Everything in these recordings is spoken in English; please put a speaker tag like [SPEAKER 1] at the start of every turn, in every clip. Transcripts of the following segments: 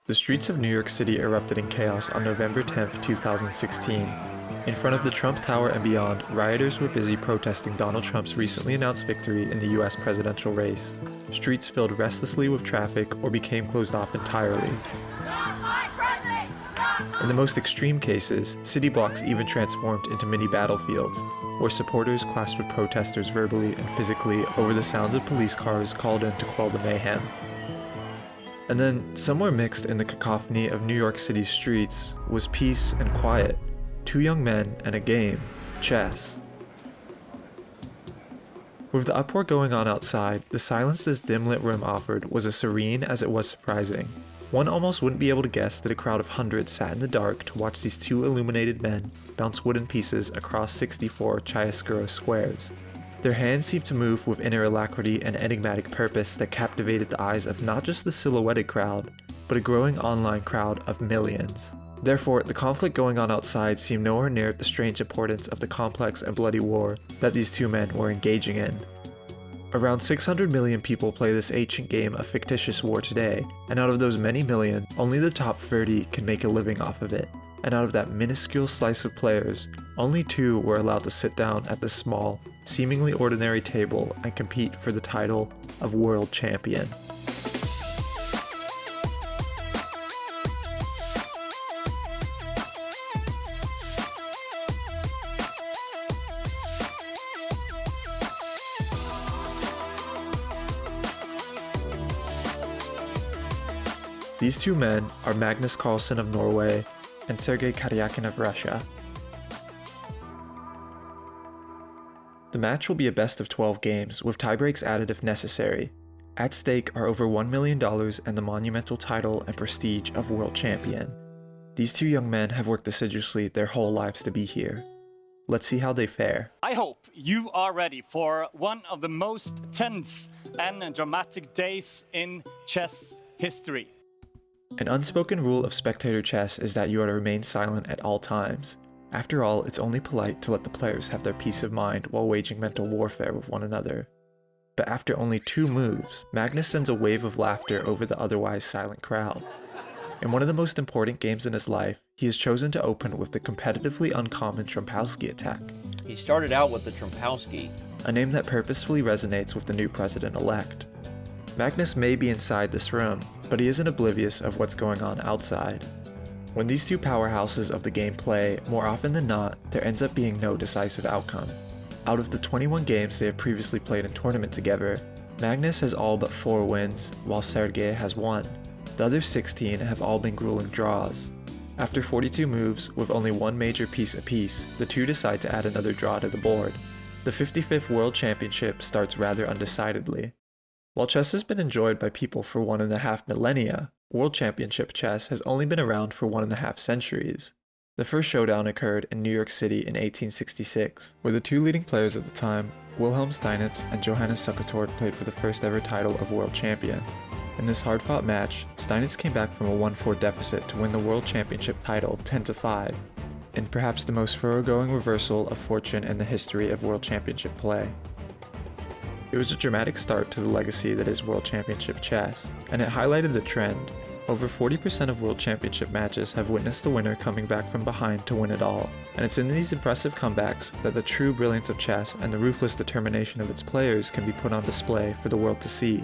[SPEAKER 1] The streets of New York City erupted in chaos on November 10, 2016. In front of the Trump Tower and beyond, rioters were busy protesting Donald Trump's recently announced victory in the US presidential race. Streets filled restlessly with traffic or became closed off entirely. In the most extreme cases, city blocks even transformed into mini battlefields, where supporters clashed with protesters verbally and physically over the sounds of police cars called in to quell the mayhem. And then, somewhere mixed in the cacophony of New York City's streets was peace and quiet. Two young men and a game, chess. With the uproar going on outside, the silence this dim-lit room offered was as serene as it was surprising. One almost wouldn't be able to guess that a crowd of hundreds sat in the dark to watch these two illuminated men bounce wooden pieces across 64 chiaroscuro squares. Their hands seemed to move with inner alacrity and enigmatic purpose that captivated the eyes of not just the silhouetted crowd, but a growing online crowd of millions. Therefore, the conflict going on outside seemed nowhere near the strange importance of the complex and bloody war that these two men were engaging in. Around 600 million people play this ancient game of fictitious war today, and out of those many million, only the top 30 can make a living off of it. And out of that minuscule slice of players, only 2 were allowed to sit down at this small, seemingly ordinary table and compete for the title of world champion. These two men are Magnus Carlsen of Norway and Sergei Karyakin of Russia. The match will be a best of 12 games, with tiebreaks added if necessary. At stake are over $1 million and the monumental title and prestige of world champion. These two young men have worked assiduously their whole lives to be here. Let's see how they fare.
[SPEAKER 2] I hope you are ready for one of the most tense and dramatic days in chess history.
[SPEAKER 1] An unspoken rule of spectator chess is that you are to remain silent at all times. After all, it's only polite to let the players have their peace of mind while waging mental warfare with one another. But after only 2 moves, Magnus sends a wave of laughter over the otherwise silent crowd. In one of the most important games in his life, he has chosen to open with the competitively uncommon Trumpowski attack.
[SPEAKER 3] He started out with the Trumpowski,
[SPEAKER 1] a name that purposefully resonates with the new president-elect. Magnus may be inside this room, but he isn't oblivious of what's going on outside. When these two powerhouses of the game play, more often than not, there ends up being no decisive outcome. Out of the 21 games they have previously played in tournament together, Magnus has all but 4 wins, while Sergei has 1. The other 16 have all been grueling draws. After 42 moves, with only 1 major piece apiece, the two decide to add another draw to the board. The 55th World Championship starts rather undecidedly. While chess has been enjoyed by people for 1.5 millennia, World Championship chess has only been around for 1.5 centuries. The first showdown occurred in New York City in 1866, where the 2 leading players at the time, Wilhelm Steinitz and Johannes Sukkertort, played for the first ever title of World Champion. In this hard-fought match, Steinitz came back from a 1-4 deficit to win the World Championship title 10-5, in perhaps the most thoroughgoing reversal of fortune in the history of World Championship play. It was a dramatic start to the legacy that is World Championship chess, and it highlighted the trend. Over 40% of World Championship matches have witnessed the winner coming back from behind to win it all, and it's in these impressive comebacks that the true brilliance of chess and the ruthless determination of its players can be put on display for the world to see.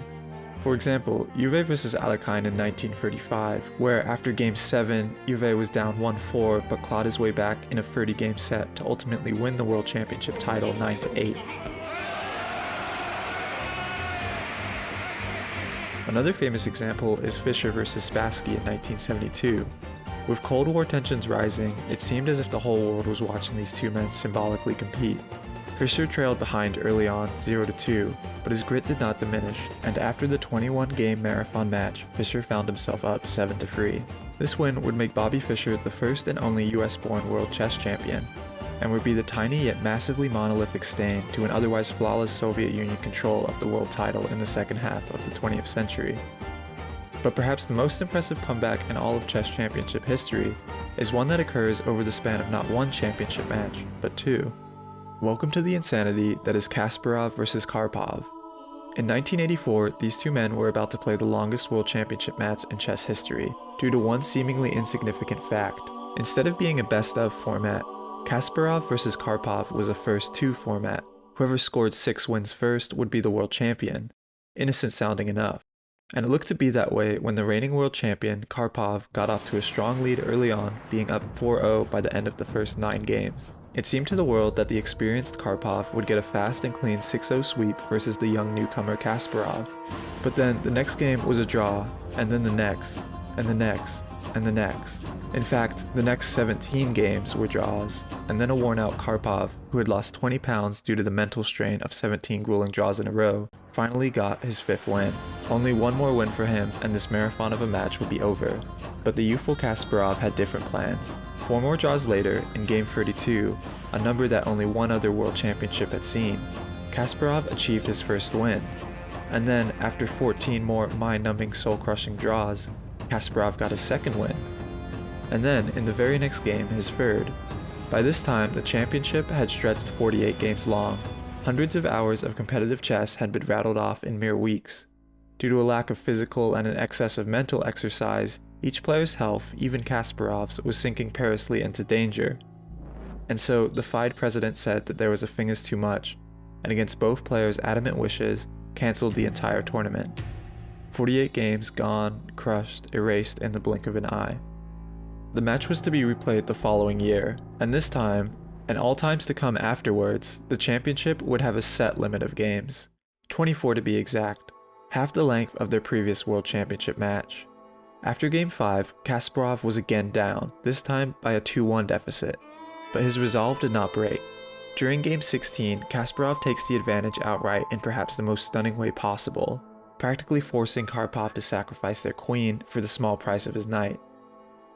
[SPEAKER 1] For example, Juve vs Alekhine in 1935, where after Game 7, Juve was down 1-4 but clawed his way back in a 30-game set to ultimately win the World Championship title 9-8. Another famous example is Fischer vs Spassky in 1972. With Cold War tensions rising, it seemed as if the whole world was watching these two men symbolically compete. Fischer trailed behind early on 0-2, but his grit did not diminish, and after the 21-game marathon match, Fischer found himself up 7-3. This win would make Bobby Fischer the first and only US-born world chess champion, and would be the tiny yet massively monolithic stain to an otherwise flawless Soviet Union control of the world title in the second half of the 20th century. But perhaps the most impressive comeback in all of chess championship history is one that occurs over the span of not 1 championship match, but 2. Welcome to the insanity that is Kasparov vs Karpov. In 1984, these two men were about to play the longest world championship match in chess history, due to one seemingly insignificant fact. Instead of being a best-of format, Kasparov vs Karpov was a first-to format. Whoever scored 6 wins first would be the world champion. Innocent sounding enough. And it looked to be that way when the reigning world champion, Karpov, got off to a strong lead early on, being up 4-0 by the end of the first 9 games. It seemed to the world that the experienced Karpov would get a fast and clean 6-0 sweep versus the young newcomer Kasparov. But then the next game was a draw, and then the next, and the next, and the next. In fact, the next 17 games were draws, and then a worn-out Karpov, who had lost 20 pounds due to the mental strain of 17 grueling draws in a row, finally got his 5th win. Only one more win for him, and this marathon of a match would be over. But the youthful Kasparov had different plans. 4 more draws later, in Game 32, a number that only one other world championship had seen, Kasparov achieved his first win. And then, after 14 more mind-numbing, soul-crushing draws, Kasparov got his 2nd win. And then, in the very next game, his 3rd. By this time, the championship had stretched 48 games long. Hundreds of hours of competitive chess had been rattled off in mere weeks. Due to a lack of physical and an excess of mental exercise, each player's health, even Kasparov's, was sinking perilously into danger. And so, the FIDE president said that there was a thing is too much, and against both players' adamant wishes, cancelled the entire tournament. 48 games gone, crushed, erased in the blink of an eye. The match was to be replayed the following year, and this time, and all times to come afterwards, the championship would have a set limit of games. 24 to be exact, half the length of their previous world championship match. After Game 5, Kasparov was again down, this time by a 2-1 deficit, but his resolve did not break. During Game 16, Kasparov takes the advantage outright in perhaps the most stunning way possible, practically forcing Karpov to sacrifice their queen for the small price of his knight.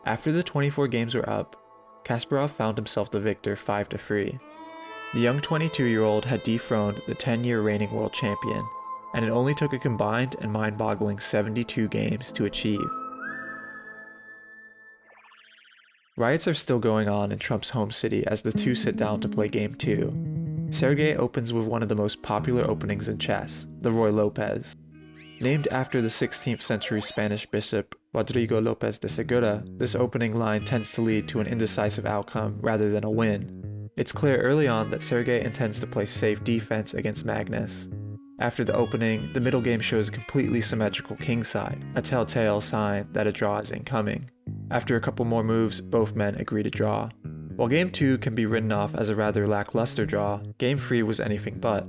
[SPEAKER 1] After the 24 games were up, Kasparov found himself the victor 5-3. The young 22-year-old had dethroned the 10-year reigning world champion, and it only took a combined and mind-boggling 72 games to achieve. Riots are still going on in Trump's home city as the two sit down to play Game 2. Sergei opens with one of the most popular openings in chess, the Ruy Lopez. Named after the 16th century Spanish bishop Rodrigo Lopez de Segura, this opening line tends to lead to an indecisive outcome rather than a win. It's clear early on that Sergei intends to play safe defense against Magnus. After the opening, the middle game shows completely symmetrical kingside, a telltale sign that a draw is incoming. After a couple more moves, both men agree to draw. While Game 2 can be written off as a rather lackluster draw, Game 3 was anything but.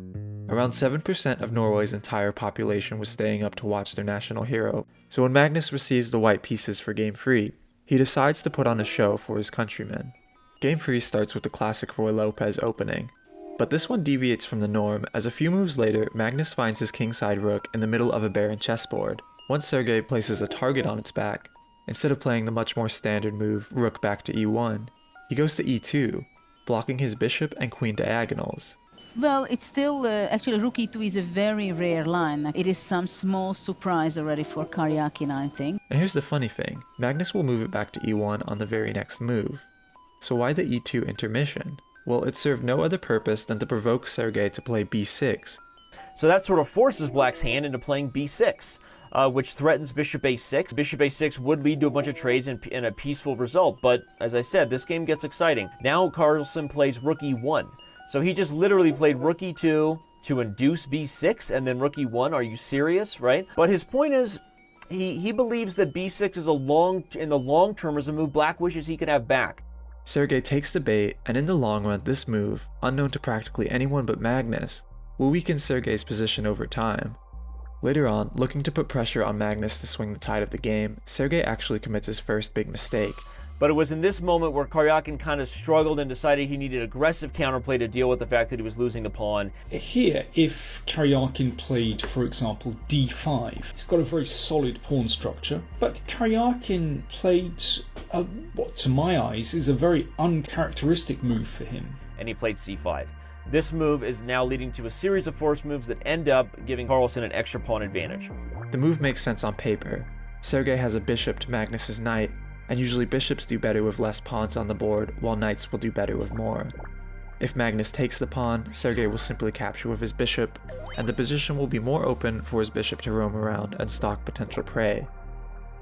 [SPEAKER 1] Around 7% of Norway's entire population was staying up to watch their national hero, so when Magnus receives the white pieces for Game 3, he decides to put on a show for his countrymen. Game 3 starts with the classic Ruy Lopez opening, but this one deviates from the norm as a few moves later, Magnus finds his kingside rook in the middle of a barren chessboard. Once Sergei places a target on its back, instead of playing the much more standard move rook back to e1, he goes to e2, blocking his bishop and queen diagonals.
[SPEAKER 4] Well, it's still, actually rook e2 is a very rare line. It is some small surprise already for Karyakin, I think.
[SPEAKER 1] And here's the funny thing, Magnus will move it back to e1 on the very next move. So why the e2 intermission? Well, it served no other purpose than to provoke Sergei to play b6.
[SPEAKER 3] So that sort of forces Black's hand into playing b6, which threatens bishop a6. Bishop a6 would lead to a bunch of trades and a peaceful result, but as I said, this game gets exciting. Now Carlsen plays rook e1. So he just literally played rook e2 to induce b6 and then rook e1. Are you serious, right? But his point is, he believes that b6 is in the long term is a move Black wishes he could have back.
[SPEAKER 1] Sergei takes the bait, and in the long run, this move, unknown to practically anyone but Magnus, will weaken Sergei's position over time. Later on, looking to put pressure on Magnus to swing the tide of the game, Sergei actually commits his first big mistake.
[SPEAKER 3] But it was in this moment where Karyakin kind of struggled and decided he needed aggressive counterplay to deal with the fact that he was losing the pawn.
[SPEAKER 5] Here, if Karyakin played, for example, d5, he's got a very solid pawn structure, but Karyakin played what to my eyes is a very uncharacteristic move for him.
[SPEAKER 3] And he played c5. This move is now leading to a series of forced moves that end up giving Carlsen an extra pawn advantage.
[SPEAKER 1] The move makes sense on paper. Sergei has a bishop to Magnus's knight, and usually bishops do better with less pawns on the board, while knights will do better with more. If Magnus takes the pawn, Sergei will simply capture with his bishop, and the position will be more open for his bishop to roam around and stalk potential prey.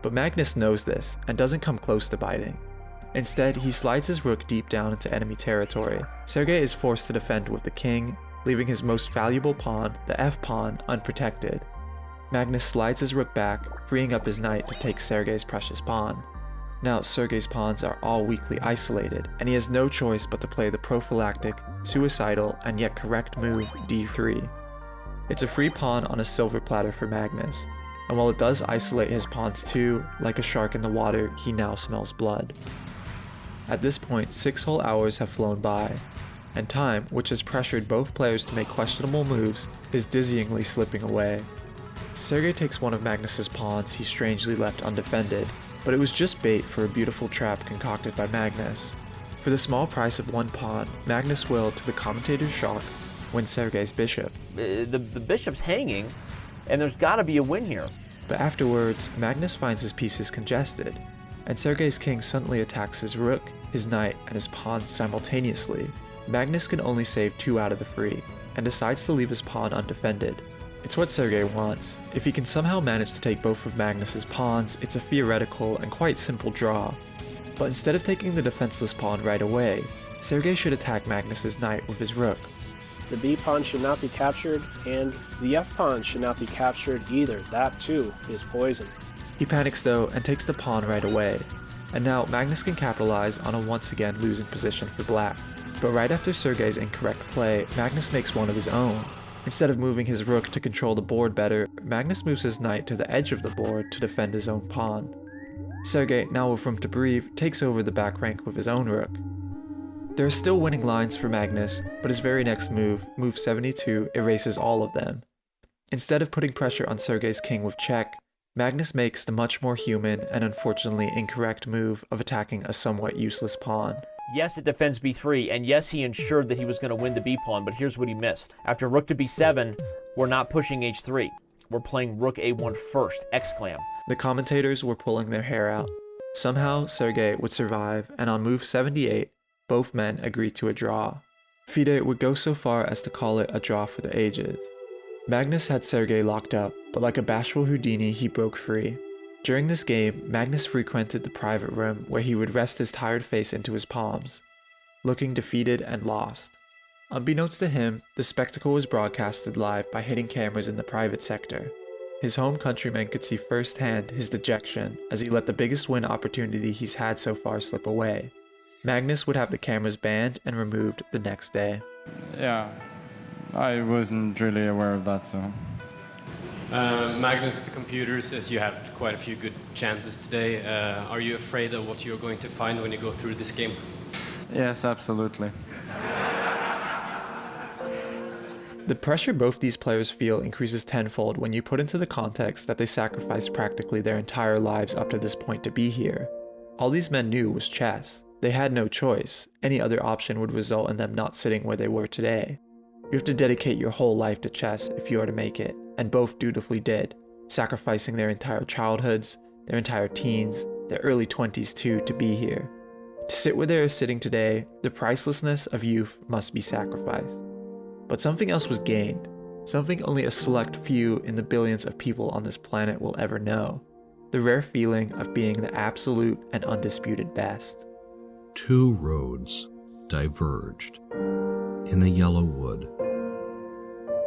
[SPEAKER 1] But Magnus knows this, and doesn't come close to biting. Instead, he slides his rook deep down into enemy territory. Sergei is forced to defend with the king, leaving his most valuable pawn, the f-pawn, unprotected. Magnus slides his rook back, freeing up his knight to take Sergei's precious pawn. Now Sergei's pawns are all weakly isolated, and he has no choice but to play the prophylactic, suicidal, and yet correct move d3. It's a free pawn on a silver platter for Magnus, and while it does isolate his pawns too, like a shark in the water, he now smells blood. At this point, 6 whole hours have flown by, and time, which has pressured both players to make questionable moves, is dizzyingly slipping away. Sergei takes one of Magnus's pawns he strangely left undefended, but it was just bait for a beautiful trap concocted by Magnus. For the small price of 1 pawn, Magnus will, to the commentator's shock, win Sergei's bishop.
[SPEAKER 3] The bishop's hanging, and there's gotta be a win here.
[SPEAKER 1] But afterwards, Magnus finds his pieces congested, and Sergei's king suddenly attacks his rook, his knight, and his pawns simultaneously. Magnus can only save 2 out of the 3, and decides to leave his pawn undefended. It's what Sergei wants. If he can somehow manage to take both of Magnus's pawns, it's a theoretical and quite simple draw. But instead of taking the defenseless pawn right away, Sergei should attack Magnus's knight with his rook.
[SPEAKER 6] The b-pawn should not be captured, and the f-pawn should not be captured either. That too is poison.
[SPEAKER 1] He panics though and takes the pawn right away, and now Magnus can capitalize on a once again losing position for black. But right after Sergei's incorrect play, Magnus makes one of his own. Instead of moving his rook to control the board better, Magnus moves his knight to the edge of the board to defend his own pawn. Sergei, now with room to breathe, takes over the back rank with his own rook. There are still winning lines for Magnus, but his very next move, move 72, erases all of them. Instead of putting pressure on Sergei's king with check, Magnus makes the much more human and unfortunately incorrect move of attacking a somewhat useless pawn.
[SPEAKER 3] Yes, it defends b3, and yes, he ensured that he was going to win the b-pawn, but here's what he missed. After rook to b7, we're not pushing h3. We're playing rook a1 first, exclam.
[SPEAKER 1] The commentators were pulling their hair out. Somehow, Sergei would survive, and on move 78, both men agreed to a draw. FIDE would go so far as to call it a draw for the ages. Magnus had Sergei locked up, but like a bashful Houdini, he broke free. During this game, Magnus frequented the private room where he would rest his tired face into his palms, looking defeated and lost. Unbeknownst to him, the spectacle was broadcasted live by hidden cameras in the private sector. His home countrymen could see firsthand his dejection as he let the biggest win opportunity he's had so far slip away. Magnus would have the cameras banned and removed the next day.
[SPEAKER 7] Yeah, I wasn't really aware of that, so...
[SPEAKER 8] Magnus, the computer says you had quite a few good chances today. Are you afraid of what you're going to find when you go through this game?
[SPEAKER 7] Yes, absolutely.
[SPEAKER 1] The pressure both these players feel increases tenfold when you put into the context that they sacrificed practically their entire lives up to this point to be here. All these men knew was chess. They had no choice. Any other option would result in them not sitting where they were today. You have to dedicate your whole life to chess if you are to make it, and both dutifully did, sacrificing their entire childhoods, their entire teens, their early 20s too, to be here. To sit where they are sitting today, the pricelessness of youth must be sacrificed. But something else was gained, something only a select few in the billions of people on this planet will ever know, the rare feeling of being the absolute and undisputed best.
[SPEAKER 9] 2 roads diverged in a yellow wood,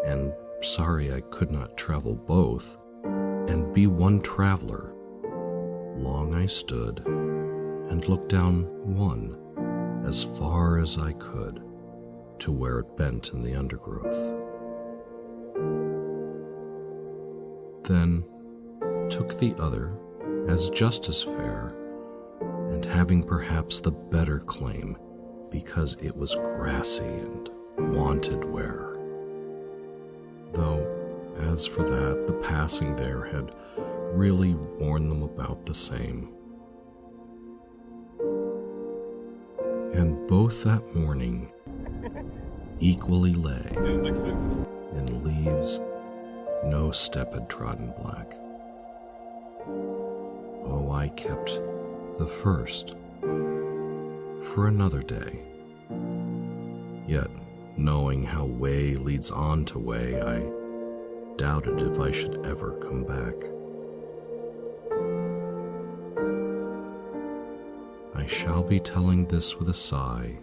[SPEAKER 9] and sorry I could not travel both, and be one traveler. Long I stood, and looked down one, as far as I could, to where it bent in the undergrowth. Then took the other as just as fair, and having perhaps the better claim, because it was grassy and wanted wear. Though, as for that, the passing there had really worn them about the same. And both that morning equally lay in leaves no step had trodden black. Oh, I kept the first for another day, Yet, knowing how way leads on to way, I doubted if I should ever come back. I shall be telling this with a sigh,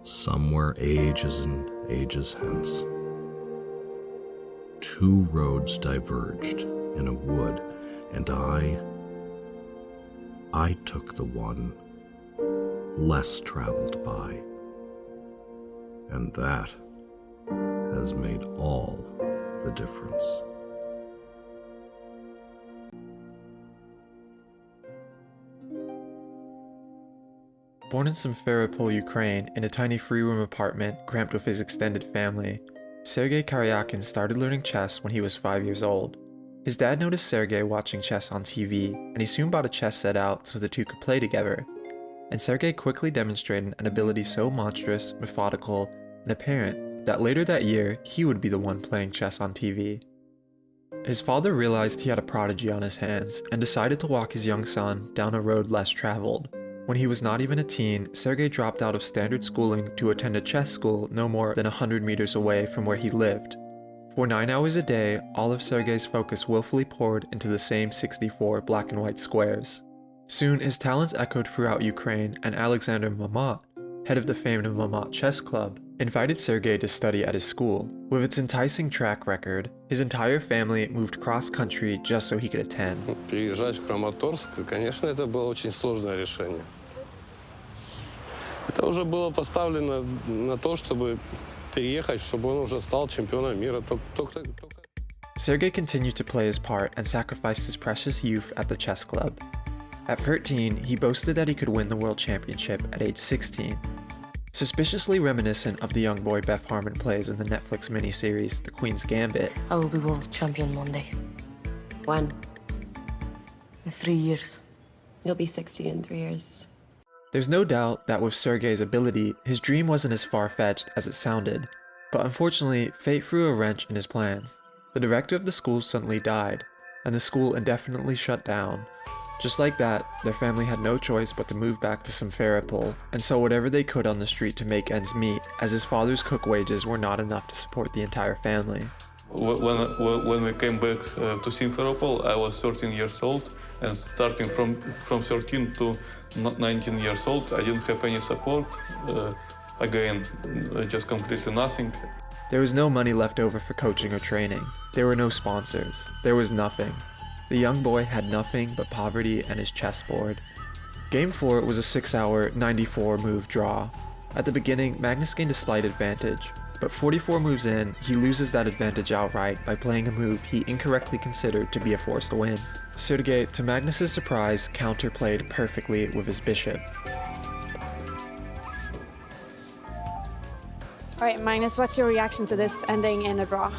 [SPEAKER 9] somewhere ages and ages hence. Two roads diverged in a wood, and I took the one less traveled by. And that has made all the difference.
[SPEAKER 1] Born in Simferopol, Ukraine, in a tiny free-room apartment cramped with his extended family, Sergei Karyakin started learning chess when he was 5 years old. His dad noticed Sergei watching chess on TV, and he soon bought a chess set out so the two could play together. And Sergei quickly demonstrated an ability so monstrous, methodical, and apparent that later that year, he would be the one playing chess on TV. His father realized he had a prodigy on his hands and decided to walk his young son down a road less traveled. When he was not even a teen, Sergei dropped out of standard schooling to attend a chess school no more than 100 meters away from where he lived. For 9 hours a day, all of Sergei's focus willfully poured into the same 64 black and white squares. Soon, his talents echoed throughout Ukraine, and Alexander Mamat, head of the famed Mamat Chess Club, invited Sergei to study at his school. With its enticing track record, his entire family moved cross-country just so he could attend.
[SPEAKER 10] Переезжать в Краматорск, конечно, это было очень сложное решение. Это уже было поставлено на то, чтобы переехать, чтобы он уже стал чемпионом мира.
[SPEAKER 1] Sergei continued to play his part and sacrificed his precious youth at the chess club. At 13, he boasted that he could win the world championship at age 16. Suspiciously reminiscent of the young boy Beth Harmon plays in the Netflix miniseries The Queen's Gambit.
[SPEAKER 11] I will be world champion one day. When? In 3 years.
[SPEAKER 12] You'll be 60 in 3 years.
[SPEAKER 1] There's no doubt that with Sergei's ability, his dream wasn't as far-fetched as it sounded. But unfortunately, fate threw a wrench in his plans. The director of the school suddenly died, and the school indefinitely shut down. Just like that, their family had no choice but to move back to Simferopol and sell whatever they could on the street to make ends meet, as his father's cook wages were not enough to support the entire family.
[SPEAKER 13] When we came back to Simferopol, I was 13 years old, and starting from 13 to 19 years old, I didn't have any support. Again, just completely nothing.
[SPEAKER 1] There was no money left over for coaching or training. There were no sponsors. There was nothing. The young boy had nothing but poverty and his chessboard. Game 4 was a 6-hour, 94-move draw. At the beginning, Magnus gained a slight advantage, but 44 moves in, he loses that advantage outright by playing a move he incorrectly considered to be a forced win. Sergei, to Magnus's surprise, counterplayed perfectly with his bishop.
[SPEAKER 14] All right, Magnus, what's your reaction to this ending in a draw?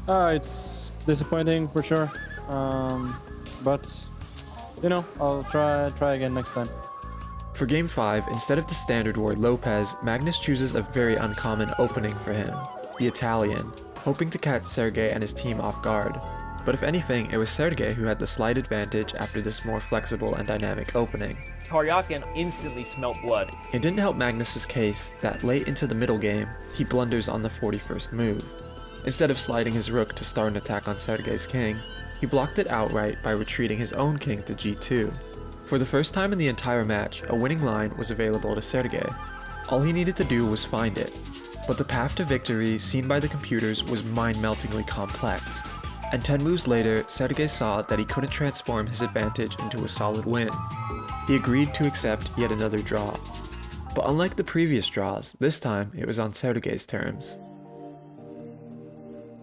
[SPEAKER 15] It's disappointing for sure. But, you know, I'll try again next time.
[SPEAKER 1] For Game 5, instead of the standard word Lopez, Magnus chooses a very uncommon opening for him, the Italian, hoping to catch Sergei and his team off guard. But if anything, it was Sergei who had the slight advantage after this more flexible and dynamic opening.
[SPEAKER 3] Karyakin instantly smelt blood.
[SPEAKER 1] It didn't help Magnus's case that late into the middle game, he blunders on the 41st move. Instead of sliding his rook to start an attack on Sergei's king, he blocked it outright by retreating his own king to g2. For the first time in the entire match, a winning line was available to Sergei. All he needed to do was find it. But the path to victory seen by the computers was mind-meltingly complex. And 10 moves later, Sergei saw that he couldn't transform his advantage into a solid win. He agreed to accept yet another draw. But unlike the previous draws, this time it was on Sergei's terms.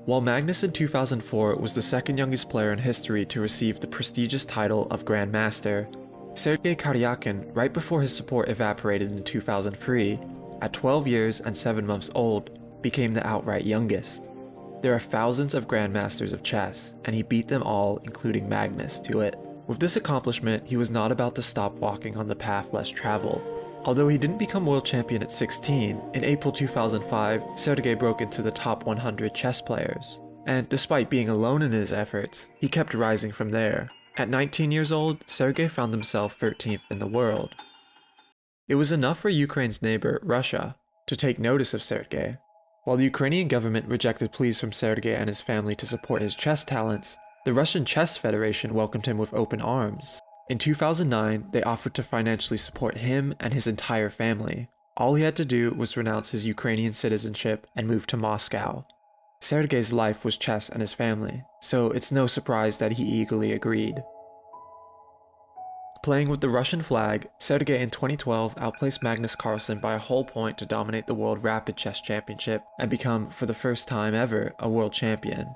[SPEAKER 1] While Magnus in 2004 was the second youngest player in history to receive the prestigious title of Grand Master, Sergei Karyakin, right before his support evaporated in 2003, at 12 years and 7 months old, became the outright youngest. There are thousands of Grandmasters of chess, and he beat them all, including Magnus, to it. With this accomplishment, he was not about to stop walking on the path less traveled. Although he didn't become world champion at 16, in April 2005, Sergei broke into the top 100 chess players. And despite being alone in his efforts, he kept rising from there. At 19 years old, Sergei found himself 13th in the world. It was enough for Ukraine's neighbor, Russia, to take notice of Sergei. While the Ukrainian government rejected pleas from Sergei and his family to support his chess talents, the Russian Chess Federation welcomed him with open arms. In 2009, they offered to financially support him and his entire family. All he had to do was renounce his Ukrainian citizenship and move to Moscow. Sergei's life was chess and his family, so it's no surprise that he eagerly agreed. Playing with the Russian flag, Sergei in 2012 outplaced Magnus Carlsen by a whole point to dominate the World Rapid Chess Championship and become, for the first time ever, a world champion.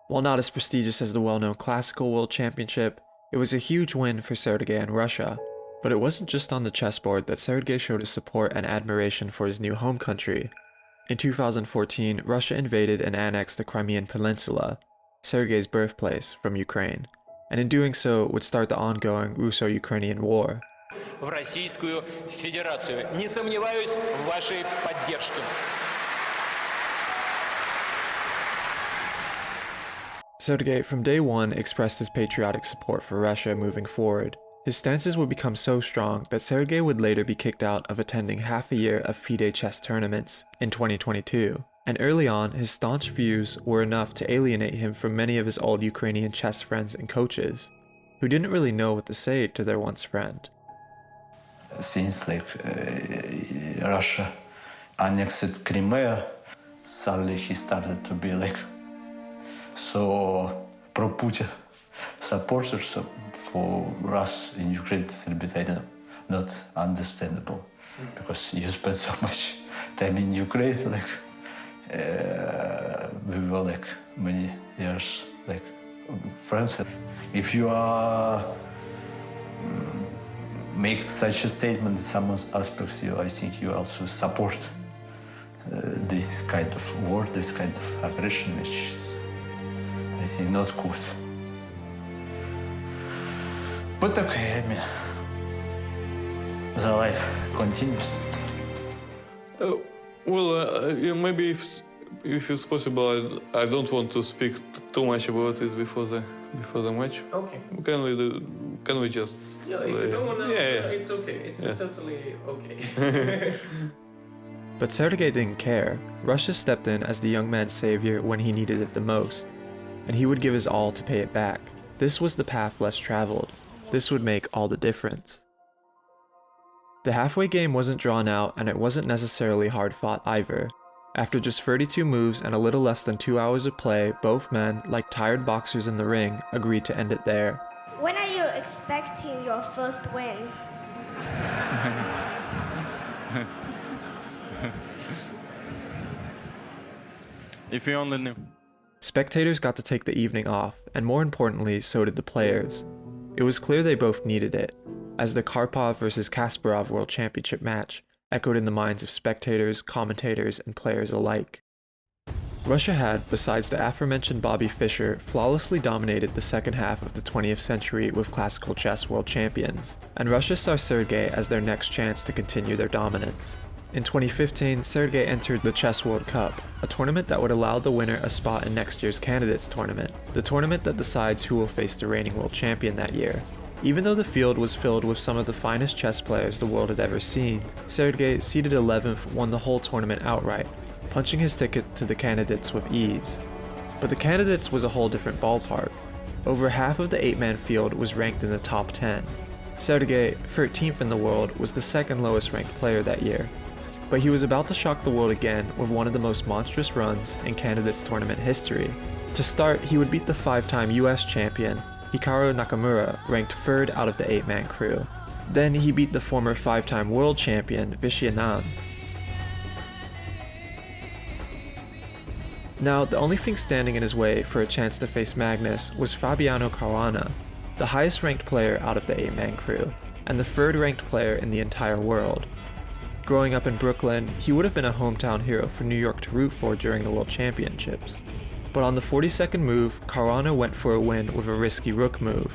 [SPEAKER 1] While not as prestigious as the well-known Classical World Championship, it was a huge win for Sergei and Russia. But it wasn't just on the chessboard that Sergei showed his support and admiration for his new home country. In 2014, Russia invaded and annexed the Crimean Peninsula, Sergei's birthplace, from Ukraine, and in doing so would start the ongoing Russo-Ukrainian War.
[SPEAKER 16] В Российскую Федерацию. Не сомневаюсь в вашей поддержке.
[SPEAKER 1] Sergei from day one expressed his patriotic support for Russia moving forward. His stances would become so strong that Sergei would later be kicked out of attending half a year of FIDE chess tournaments in 2022, and early on his staunch views were enough to alienate him from many of his old Ukrainian chess friends and coaches, who didn't really know what to say to their once friend.
[SPEAKER 17] Since Russia annexed Crimea, suddenly he started to be so pro-Putin supporters. For us in Ukraine, it's a little bit not understandable because you spend so much time in Ukraine. We were many years friends. If you are make such a statement in some aspects, I think you also support this kind of war, this kind of aggression, which is, I think, not good. But okay, I mean, the life continues.
[SPEAKER 13] Maybe if it's possible, I don't want to speak too much about it before the match.
[SPEAKER 8] Okay.
[SPEAKER 13] Can we just?
[SPEAKER 8] Yeah, if you don't want to, it's okay. It's totally okay.
[SPEAKER 1] But Sergei didn't care. Russia stepped in as the young man's savior when he needed it the most, and he would give his all to pay it back. This was the path less traveled. This would make all the difference. The halfway game wasn't drawn out, and it wasn't necessarily hard-fought either. After just 32 moves and a little less than 2 hours of play, both men, like tired boxers in the ring, agreed to end it there.
[SPEAKER 18] When are you expecting your first win?
[SPEAKER 7] If you only knew.
[SPEAKER 1] Spectators got to take the evening off, and more importantly, so did the players. It was clear they both needed it, as the Karpov vs Kasparov World Championship match echoed in the minds of spectators, commentators, and players alike. Russia had, besides the aforementioned Bobby Fischer, flawlessly dominated the second half of the 20th century with classical chess world champions, and Russia saw Sergei as their next chance to continue their dominance. In 2015, Sergei entered the Chess World Cup, a tournament that would allow the winner a spot in next year's Candidates Tournament, the tournament that decides who will face the reigning world champion that year. Even though the field was filled with some of the finest chess players the world had ever seen, Sergei, seeded 11th, won the whole tournament outright, punching his ticket to the Candidates with ease. But the Candidates was a whole different ballpark. Over half of the 8-man field was ranked in the top 10. Sergei, 13th in the world, was the second lowest ranked player that year. But he was about to shock the world again with one of the most monstrous runs in Candidates Tournament history. To start, he would beat the 5-time US champion, Hikaru Nakamura, ranked 3rd out of the 8-man crew. Then he beat the former 5-time world champion, Vishy Anand. Now, the only thing standing in his way for a chance to face Magnus was Fabiano Caruana, the highest ranked player out of the 8-man crew, and the 3rd ranked player in the entire world. Growing up in Brooklyn, he would have been a hometown hero for New York to root for during the World Championships. But on the 42nd move, Caruana went for a win with a risky rook move,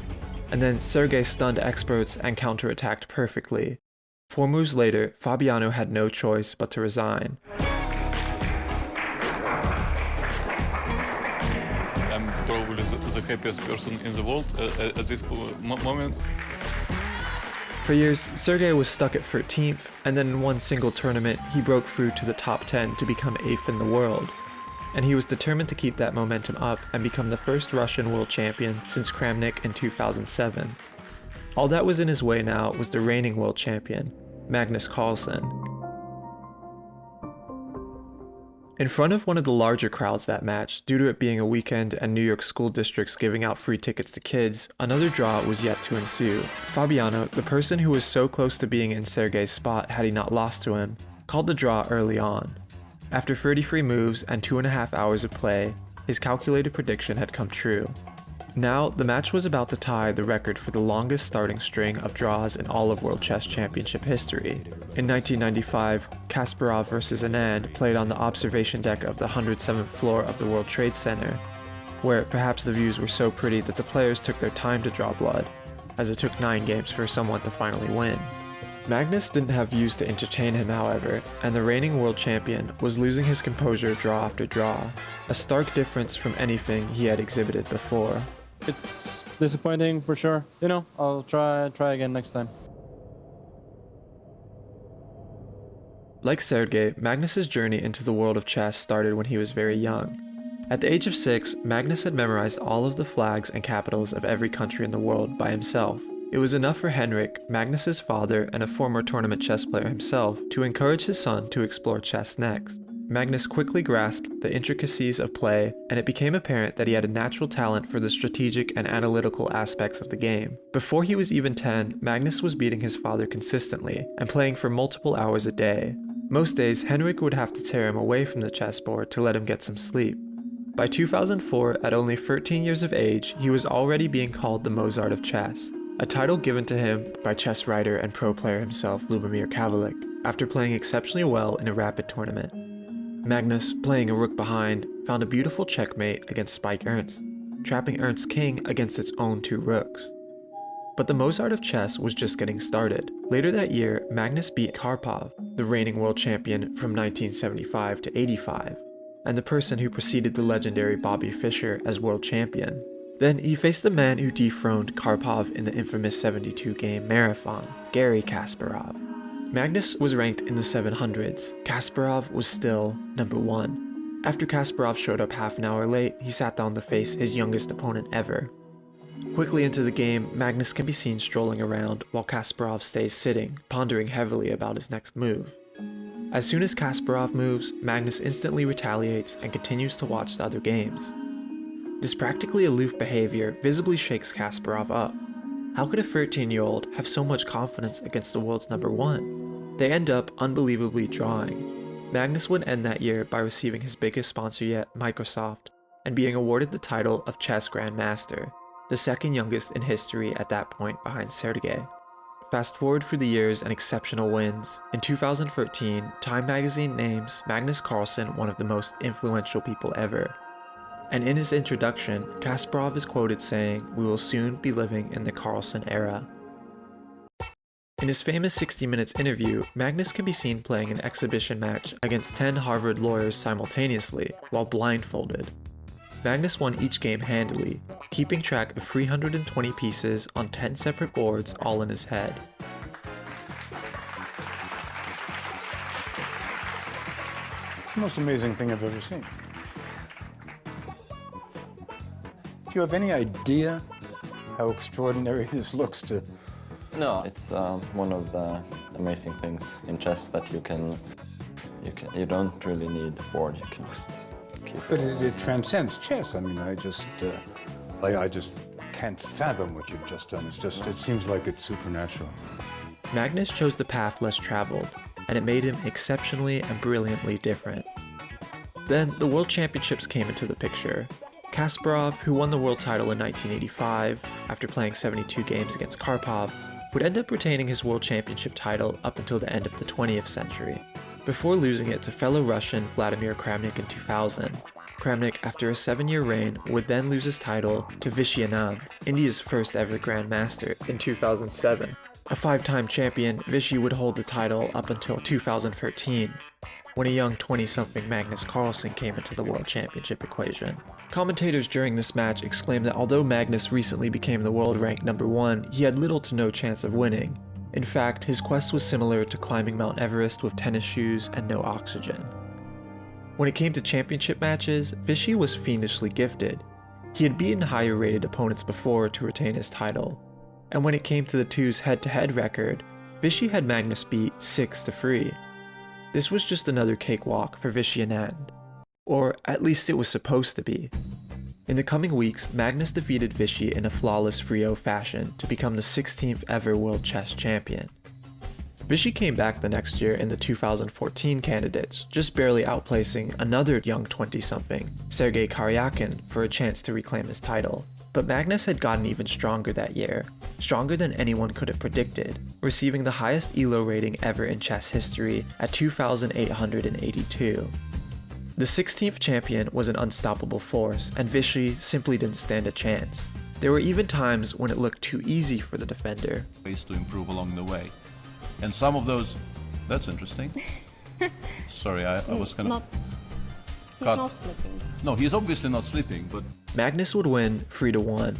[SPEAKER 1] and then Sergei stunned experts and counterattacked perfectly. 4 moves later, Fabiano had no choice but to resign.
[SPEAKER 13] I'm probably the happiest person in the world at this moment.
[SPEAKER 1] For years, Sergey was stuck at 13th, and then in one single tournament, he broke through to the top 10 to become 8th in the world. And he was determined to keep that momentum up and become the first Russian world champion since Kramnik in 2007. All that was in his way now was the reigning world champion, Magnus Carlsen. In front of one of the larger crowds that match, due to it being a weekend and New York school districts giving out free tickets to kids, another draw was yet to ensue. Fabiano, the person who was so close to being in Sergey's spot had he not lost to him, called the draw early on. After 33 moves and 2.5 hours of play, his calculated prediction had come true. Now, the match was about to tie the record for the longest starting string of draws in all of World Chess Championship history. In 1995, Kasparov vs. Anand played on the observation deck of the 107th floor of the World Trade Center, where perhaps the views were so pretty that the players took their time to draw blood, as it took 9 games for someone to finally win. Magnus didn't have views to entertain him, however, and the reigning world champion was losing his composure draw after draw, a stark difference from anything he had exhibited before.
[SPEAKER 15] It's disappointing for sure. You know, I'll try again next time.
[SPEAKER 1] Like Sergey, Magnus's journey into the world of chess started when he was very young. At the age of 6, Magnus had memorized all of the flags and capitals of every country in the world by himself. It was enough for Henrik, Magnus's father and a former tournament chess player himself, to encourage his son to explore chess next. Magnus quickly grasped the intricacies of play, and it became apparent that he had a natural talent for the strategic and analytical aspects of the game. Before he was even 10, Magnus was beating his father consistently, and playing for multiple hours a day. Most days, Henrik would have to tear him away from the chessboard to let him get some sleep. By 2004, at only 13 years of age, he was already being called the Mozart of chess, a title given to him by chess writer and pro player himself Lubomir Kavalik, after playing exceptionally well in a rapid tournament. Magnus, playing a rook behind, found a beautiful checkmate against Spike Ernst, trapping Ernst's king against its own 2 rooks. But the Mozart of chess was just getting started. Later that year, Magnus beat Karpov, the reigning world champion from 1975 to 85, and the person who preceded the legendary Bobby Fischer as world champion. Then he faced the man who dethroned Karpov in the infamous 72-game marathon, Garry Kasparov. Magnus was ranked in the 700s. Kasparov was still number 1. After Kasparov showed up half an hour late, he sat down to face his youngest opponent ever. Quickly into the game, Magnus can be seen strolling around while Kasparov stays sitting, pondering heavily about his next move. As soon as Kasparov moves, Magnus instantly retaliates and continues to watch the other games. This practically aloof behavior visibly shakes Kasparov up. How could a 13-year-old have so much confidence against the world's number 1? They end up unbelievably drawing. Magnus would end that year by receiving his biggest sponsor yet, Microsoft, and being awarded the title of Chess Grandmaster, the second youngest in history at that point behind Sergey. Fast forward through the years and exceptional wins. In 2013, Time magazine names Magnus Carlsen one of the most influential people ever. And in his introduction, Kasparov is quoted saying, "We will soon be living in the Carlsen era." In his famous 60 Minutes interview, Magnus can be seen playing an exhibition match against 10 Harvard lawyers simultaneously, while blindfolded. Magnus won each game handily, keeping track of 320 pieces on 10 separate boards all in his head.
[SPEAKER 19] It's the most amazing thing I've ever seen. Do you have any idea how extraordinary this looks to...
[SPEAKER 20] No, it's one of the amazing things in chess that you don't really need a board, you can just keep it.
[SPEAKER 19] But it transcends chess. I mean, I just can't fathom what you've just done. It seems like it's supernatural.
[SPEAKER 1] Magnus chose the path less traveled, and it made him exceptionally and brilliantly different. Then the World Championships came into the picture. Kasparov, who won the world title in 1985 after playing 72 games against Karpov, would end up retaining his world championship title up until the end of the 20th century, before losing it to fellow Russian Vladimir Kramnik in 2000. Kramnik, after a 7-year reign, would then lose his title to Vishy Anand, India's first ever Grandmaster, in 2007. A 5-time champion, Vishy would hold the title up until 2013, when a young 20-something Magnus Carlsen came into the World Championship equation. Commentators during this match exclaimed that although Magnus recently became the world ranked number 1, he had little to no chance of winning. In fact, his quest was similar to climbing Mount Everest with tennis shoes and no oxygen. When it came to championship matches, Vishy was fiendishly gifted. He had beaten higher rated opponents before to retain his title, and when it came to the two's head-to-head record, Vishy had Magnus beat 6-3. This was just another cakewalk for Vishy Anand, or at least it was supposed to be. In the coming weeks, Magnus defeated Vishy in a flawless 3-0 fashion to become the 16th ever World Chess Champion. Vishy came back the next year in the 2014 candidates, just barely outplacing another young 20-something, Sergei Karyakin, for a chance to reclaim his title. But Magnus had gotten even stronger that year, stronger than anyone could have predicted, receiving the highest ELO rating ever in chess history at 2,882. The 16th champion was an unstoppable force, and Vishy simply didn't stand a chance. There were even times when it looked too easy for the defender.
[SPEAKER 21] Ways to improve along the way. And some of those, that's interesting. Sorry, I was kind of...
[SPEAKER 12] He's not sleeping.
[SPEAKER 21] No, he's obviously not sleeping, but...
[SPEAKER 1] Magnus would win 3-1.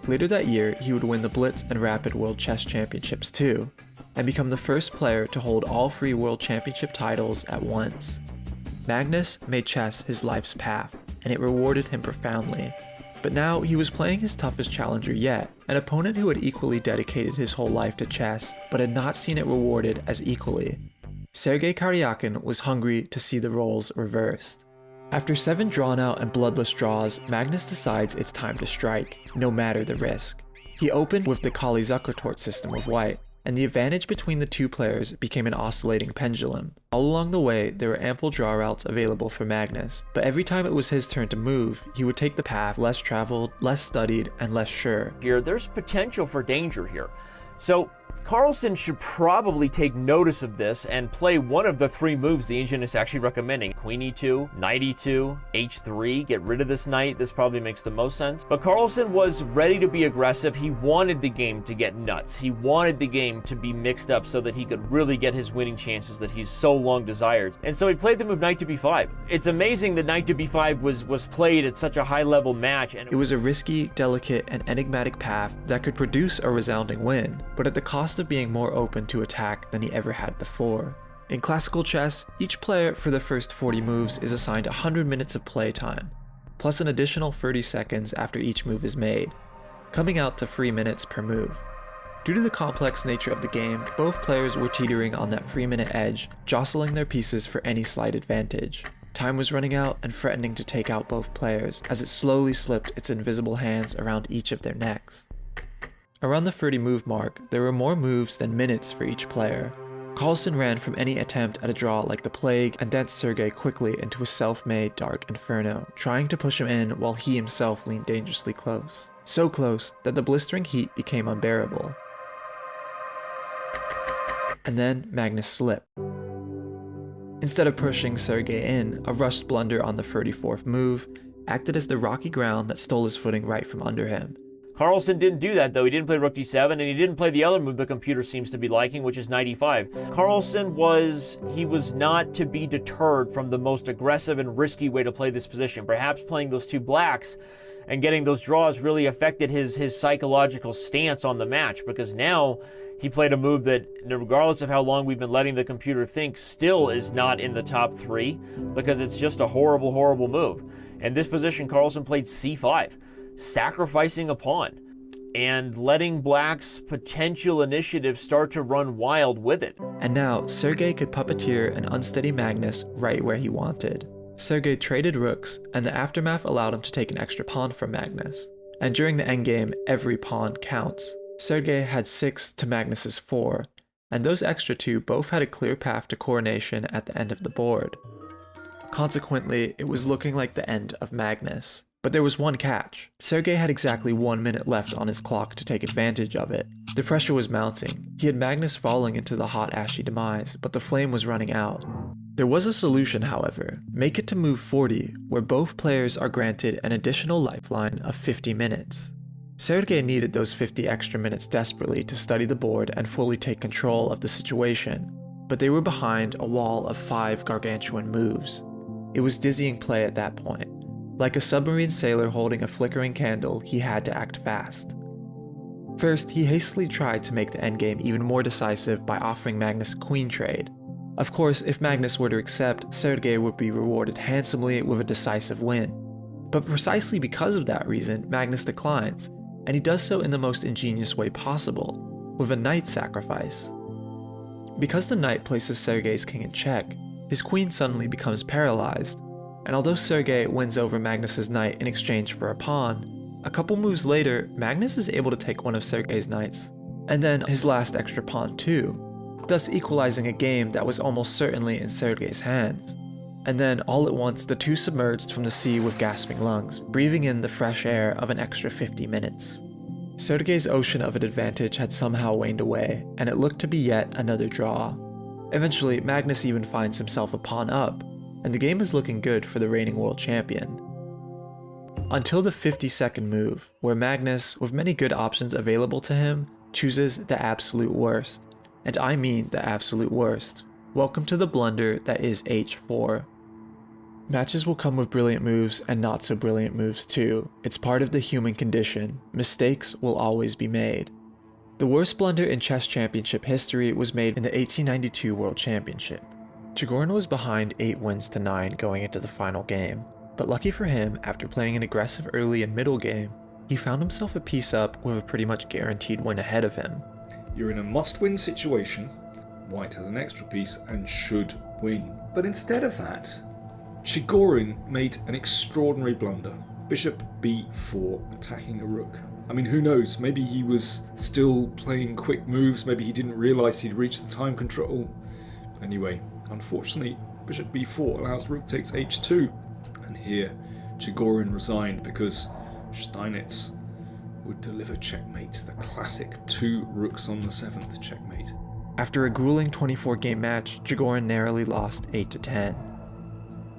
[SPEAKER 1] Later that year, he would win the Blitz and Rapid World Chess Championships too, and become the first player to hold all 3 World Championship titles at once. Magnus made chess his life's path, and it rewarded him profoundly. But now he was playing his toughest challenger yet, an opponent who had equally dedicated his whole life to chess, but had not seen it rewarded as equally. Sergei Karyakin was hungry to see the roles reversed. After 7 drawn-out and bloodless draws, Magnus decides it's time to strike, no matter the risk. He opened with the Kali-Zukertort system of white, and the advantage between the two players became an oscillating pendulum. All along the way, there were ample draw routes available for Magnus, but every time it was his turn to move, he would take the path less traveled, less studied, and less sure.
[SPEAKER 3] Here, there's potential for danger here. So, Carlsen should probably take notice of this and play one of the 3 moves the engine is actually recommending. Queen e2, knight e2, h3, get rid of this knight. This probably makes the most sense. But Carlsen was ready to be aggressive. He wanted the game to get nuts. He wanted the game to be mixed up so that he could really get his winning chances that he's so long desired. And so he played the move knight to b5. It's amazing that knight to b5 was played at such a high-level match. And
[SPEAKER 1] it was a risky, delicate, and enigmatic path that could produce a resounding win, but at the cost of being more open to attack than he ever had before. In classical chess, each player for the first 40 moves is assigned 100 minutes of play time, plus an additional 30 seconds after each move is made, coming out to 3 minutes per move. Due to the complex nature of the game, both players were teetering on that 3-minute edge, jostling their pieces for any slight advantage. Time was running out and threatening to take out both players as it slowly slipped its invisible hands around each of their necks. Around the 30 move mark, there were more moves than minutes for each player. Carlsen ran from any attempt at a draw like the plague and danced Sergei quickly into a self-made dark inferno, trying to push him in while he himself leaned dangerously close. So close that the blistering heat became unbearable. And then Magnus slipped. Instead of pushing Sergei in, a rushed blunder on the 34th move acted as the rocky ground that stole his footing right from under him.
[SPEAKER 3] Carlsen didn't do that though. He didn't play rook d7, and he didn't play the other move the computer seems to be liking, which is knight e5. Carlsen was not to be deterred from the most aggressive and risky way to play this position. Perhaps playing those 2 blacks and getting those draws really affected his psychological stance on the match, because now he played a move that, regardless of how long we've been letting the computer think, still is not in the top 3, because it's just a horrible, horrible move. In this position, Carlsen played c5. Sacrificing a pawn and letting Black's potential initiative start to run wild with it.
[SPEAKER 1] And now, Sergei could puppeteer an unsteady Magnus right where he wanted. Sergei traded rooks, and the aftermath allowed him to take an extra pawn from Magnus. And during the endgame, every pawn counts. Sergei had 6 to Magnus's 4, and those extra 2 both had a clear path to coronation at the end of the board. Consequently, it was looking like the end of Magnus. But there was one catch. Sergei had exactly 1 minute left on his clock to take advantage of it. The pressure was mounting. He had Magnus falling into the hot ashy demise, but the flame was running out. There was a solution, however. Make it to move 40, where both players are granted an additional lifeline of 50 minutes. Sergei needed those 50 extra minutes desperately to study the board and fully take control of the situation, but they were behind a wall of 5 gargantuan moves. It was dizzying play at that point. Like a submarine sailor holding a flickering candle, he had to act fast. First, he hastily tried to make the endgame even more decisive by offering Magnus a queen trade. Of course, if Magnus were to accept, Sergei would be rewarded handsomely with a decisive win. But precisely because of that reason, Magnus declines, and he does so in the most ingenious way possible, with a knight sacrifice. Because the knight places Sergei's king in check, his queen suddenly becomes paralyzed, and although Sergei wins over Magnus's knight in exchange for a pawn, a couple moves later, Magnus is able to take one of Sergei's knights, and then his last extra pawn too, thus equalizing a game that was almost certainly in Sergei's hands. And then, all at once, the two submerged from the sea with gasping lungs, breathing in the fresh air of an extra 50 minutes. Sergei's ocean of an advantage had somehow waned away, and it looked to be yet another draw. Eventually, Magnus even finds himself a pawn up, and the game is looking good for the reigning world champion. Until the 52nd move, where Magnus, with many good options available to him, chooses the absolute worst. And I mean the absolute worst. Welcome to the blunder that is h4. Matches will come with brilliant moves and not so brilliant moves too. It's part of the human condition. Mistakes will always be made. The worst blunder in chess championship history was made in the 1892 World Championship. Chigorin was behind 8 wins to 9 going into the final game, but lucky for him, after playing an aggressive early and middle game, he found himself a piece up with a pretty much guaranteed win ahead of him.
[SPEAKER 5] You're in a must-win situation. White has an extra piece and should win. But instead of that, Chigorin made an extraordinary blunder. Bishop b4, attacking a rook. I mean, who knows? Maybe he was still playing quick moves. Maybe he didn't realise he'd reached the time control. Anyway, unfortunately, Bishop b4 allows rook takes h2. And here, Chigorin resigned because Steinitz would deliver checkmate. The classic 2 rooks on the 7th checkmate.
[SPEAKER 1] After a grueling 24-game match, Chigorin narrowly lost 8-10.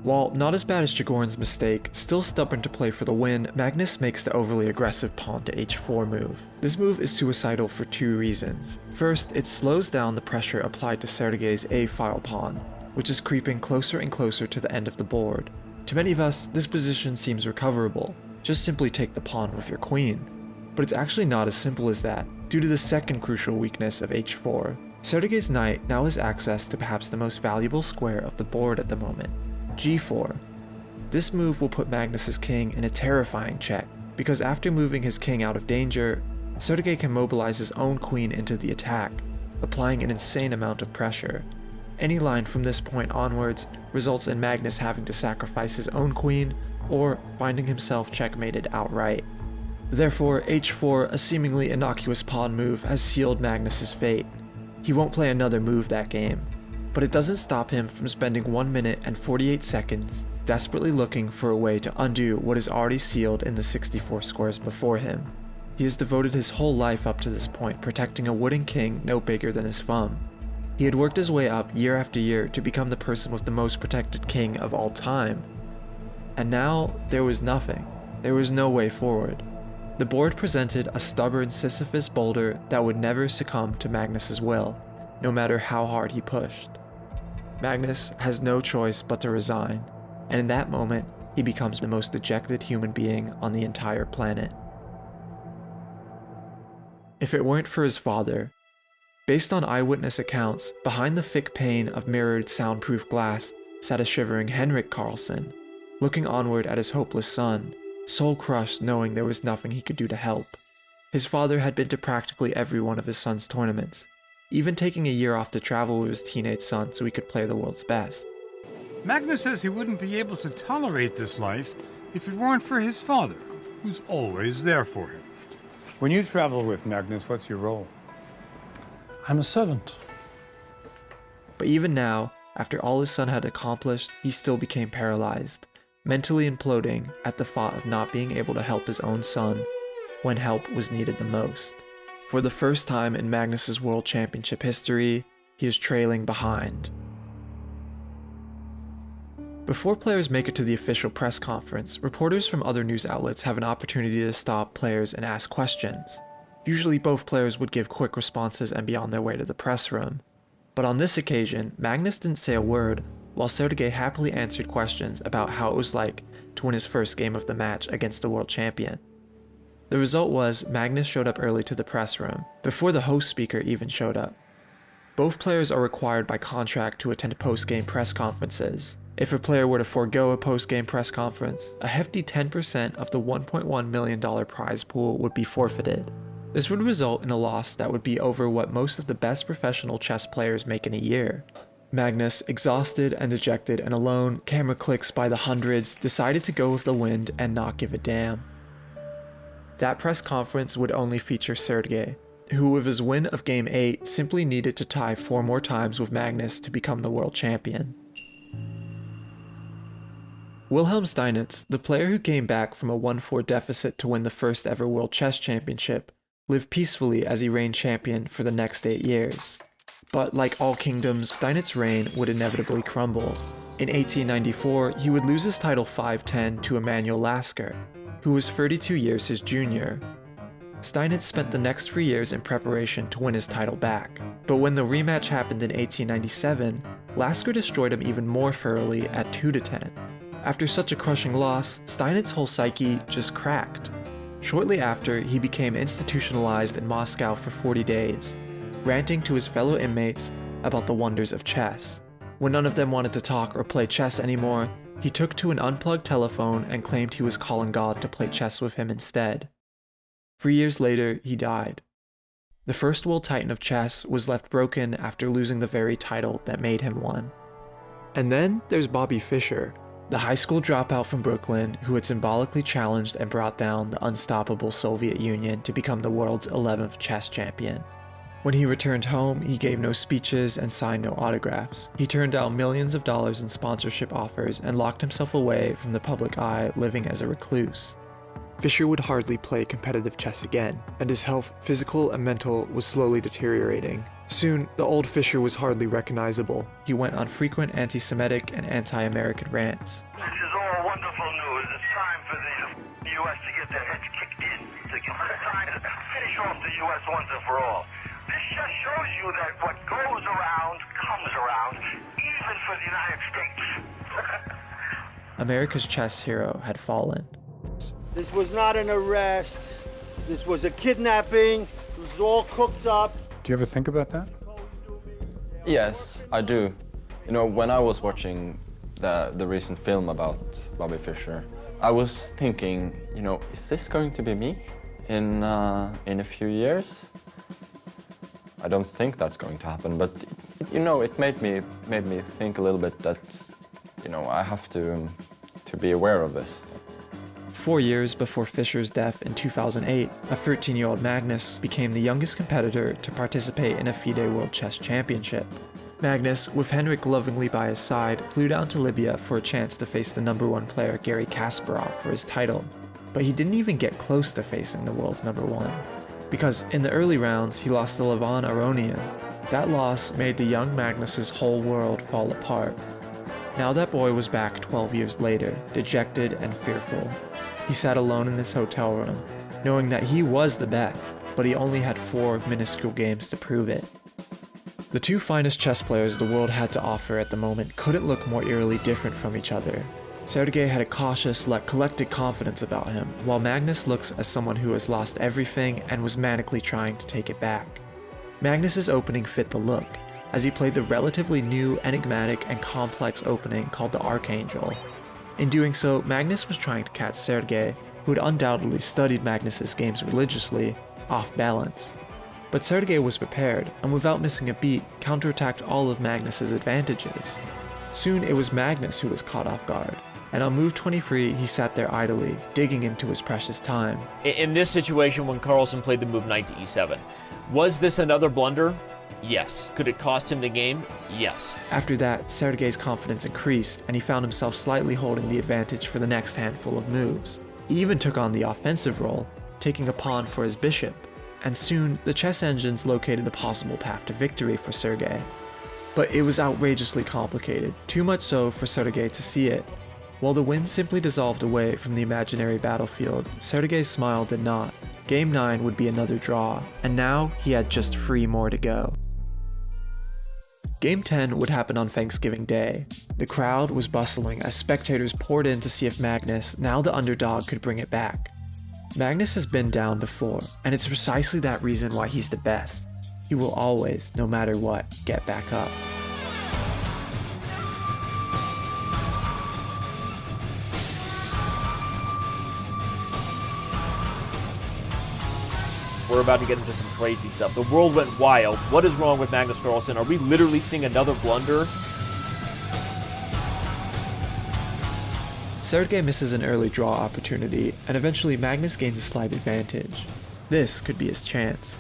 [SPEAKER 1] While not as bad as Chigorin's mistake, still stubborn to play for the win, Magnus makes the overly aggressive pawn to h4 move. This move is suicidal for 2 reasons. First, it slows down the pressure applied to Sergei's a-file pawn, which is creeping closer and closer to the end of the board. To many of us, this position seems recoverable. Just simply take the pawn with your queen. But it's actually not as simple as that, due to the second crucial weakness of h4. Sergei's knight now has access to perhaps the most valuable square of the board at the moment, g4. This move will put Magnus's king in a terrifying check, because after moving his king out of danger, Sergei can mobilize his own queen into the attack, applying an insane amount of pressure. Any line from this point onwards results in Magnus having to sacrifice his own queen, or finding himself checkmated outright. Therefore, h4, a seemingly innocuous pawn move, has sealed Magnus's fate. He won't play another move that game, but it doesn't stop him from spending 1 minute and 48 seconds desperately looking for a way to undo what is already sealed in the 64 squares before him. He has devoted his whole life up to this point protecting a wooden king no bigger than his thumb. He had worked his way up year after year to become the person with the most protected king of all time. And now, there was nothing. There was no way forward. The board presented a stubborn Sisyphus boulder that would never succumb to Magnus's will, no matter how hard he pushed. Magnus has no choice but to resign, and in that moment, he becomes the most dejected human being on the entire planet. If it weren't for his father, based on eyewitness accounts, behind the thick pane of mirrored soundproof glass sat a shivering Henrik Carlsen, looking onward at his hopeless son, soul-crushed knowing there was nothing he could do to help. His father had been to practically every one of his son's tournaments, even taking a year off to travel with his teenage son so he could play the world's best.
[SPEAKER 2] Magnus says he wouldn't be able to tolerate this life if it weren't for his father, who's always there for him. When you travel with Magnus, what's your role?
[SPEAKER 5] I'm a servant.
[SPEAKER 1] But even now, after all his son had accomplished, he still became paralyzed, mentally imploding at the thought of not being able to help his own son when help was needed the most. For the first time in Magnus's World Championship history, he is trailing behind. Before players make it to the official press conference, reporters from other news outlets have an opportunity to stop players and ask questions. Usually both players would give quick responses and be on their way to the press room. But on this occasion, Magnus didn't say a word, while Sergei happily answered questions about how it was like to win his first game of the match against the world champion. The result was Magnus showed up early to the press room, before the host speaker even showed up. Both players are required by contract to attend post-game press conferences. If a player were to forego a post-game press conference, a hefty 10% of the $1.1 million prize pool would be forfeited. This would result in a loss that would be over what most of the best professional chess players make in a year. Magnus, exhausted and dejected and alone, camera clicks by the hundreds, decided to go with the wind and not give a damn. That press conference would only feature Sergey, who with his win of Game 8 simply needed to tie 4 more times with Magnus to become the world champion. Wilhelm Steinitz, the player who came back from a 1-4 deficit to win the first ever World Chess Championship, lived peacefully as he reigned champion for the next 8 years. But like all kingdoms, Steinitz's reign would inevitably crumble. In 1894, he would lose his title 5-10 to Emanuel Lasker, who was 32 years his junior. Steinitz spent the next 3 years in preparation to win his title back, but when the rematch happened in 1897, Lasker destroyed him even more thoroughly at 2-10. After such a crushing loss, Steinitz's whole psyche just cracked. Shortly after, he became institutionalized in Moscow for 40 days, ranting to his fellow inmates about the wonders of chess. When none of them wanted to talk or play chess anymore, he took to an unplugged telephone and claimed he was calling God to play chess with him instead. 3 years later, he died. The first world titan of chess was left broken after losing the very title that made him one. And then there's Bobby Fischer, the high school dropout from Brooklyn who had symbolically challenged and brought down the unstoppable Soviet Union to become the world's 11th chess champion. When he returned home, he gave no speeches and signed no autographs. He turned down millions of dollars in sponsorship offers and locked himself away from the public eye, living as a recluse. Fischer would hardly play competitive chess again, and his health, physical and mental, was slowly deteriorating. Soon, the old Fischer was hardly recognizable. He went on frequent anti-Semitic and anti-American rants.
[SPEAKER 4] This is all wonderful news. It's time for the U.S. to get their heads kicked in. It's time to finish off the U.S. once and for all. This just shows you that what goes around comes around, even for the United States.
[SPEAKER 1] America's chess hero had fallen.
[SPEAKER 22] This was not an arrest. This was a kidnapping. It was all cooked up.
[SPEAKER 2] Do you ever think about that?
[SPEAKER 20] Yes, I do. You know, when I was watching the recent film about Bobby Fischer, I was thinking, you know, is this going to be me in a few years? I don't think that's going to happen, but you know, it made me think a little bit that, you know, I have to be aware of this.
[SPEAKER 1] 4 years before Fischer's death in 2008, a 13-year-old Magnus became the youngest competitor to participate in a FIDE World Chess Championship. Magnus, with Henrik lovingly by his side, flew down to Libya for a chance to face the #1 player Garry Kasparov for his title, but he didn't even get close to facing the world's #1. Because in the early rounds, he lost to Levon Aronian. That loss made the young Magnus's whole world fall apart. Now that boy was back 12 years later, dejected and fearful. He sat alone in his hotel room, knowing that he was the best, but he only had 4 minuscule games to prove it. The two finest chess players the world had to offer at the moment couldn't look more eerily different from each other. Sergey had a cautious, collected confidence about him, while Magnus looks as someone who has lost everything and was manically trying to take it back. Magnus's opening fit the look, as he played the relatively new, enigmatic, and complex opening called the Archangel. In doing so, Magnus was trying to catch Sergey, who had undoubtedly studied Magnus's games religiously, off balance. But Sergey was prepared, and without missing a beat, counterattacked all of Magnus's advantages. Soon it was Magnus who was caught off guard, and on move 23 he sat there idly, digging into his precious time.
[SPEAKER 3] In this situation, when Carlsen played the move knight to e7, was this another blunder? Yes. Could it cost him the game? Yes.
[SPEAKER 1] After that, Sergey's confidence increased, and he found himself slightly holding the advantage for the next handful of moves. He even took on the offensive role, taking a pawn for his bishop, and soon the chess engines located the possible path to victory for Sergey. But it was outrageously complicated, too much so for Sergey to see it. While the wind simply dissolved away from the imaginary battlefield, Sergey's smile did not. Game 9 would be another draw, and now he had just 3 more to go. Game 10 would happen on Thanksgiving Day. The crowd was bustling as spectators poured in to see if Magnus, now the underdog, could bring it back. Magnus has been down before, and it's precisely that reason why he's the best. He will always, no matter what, get back up.
[SPEAKER 3] We're about to get into some crazy stuff. The world went wild. What is wrong with Magnus Carlsen? Are we literally seeing another blunder?
[SPEAKER 1] Sergey misses an early draw opportunity, and eventually Magnus gains a slight advantage. This could be his chance.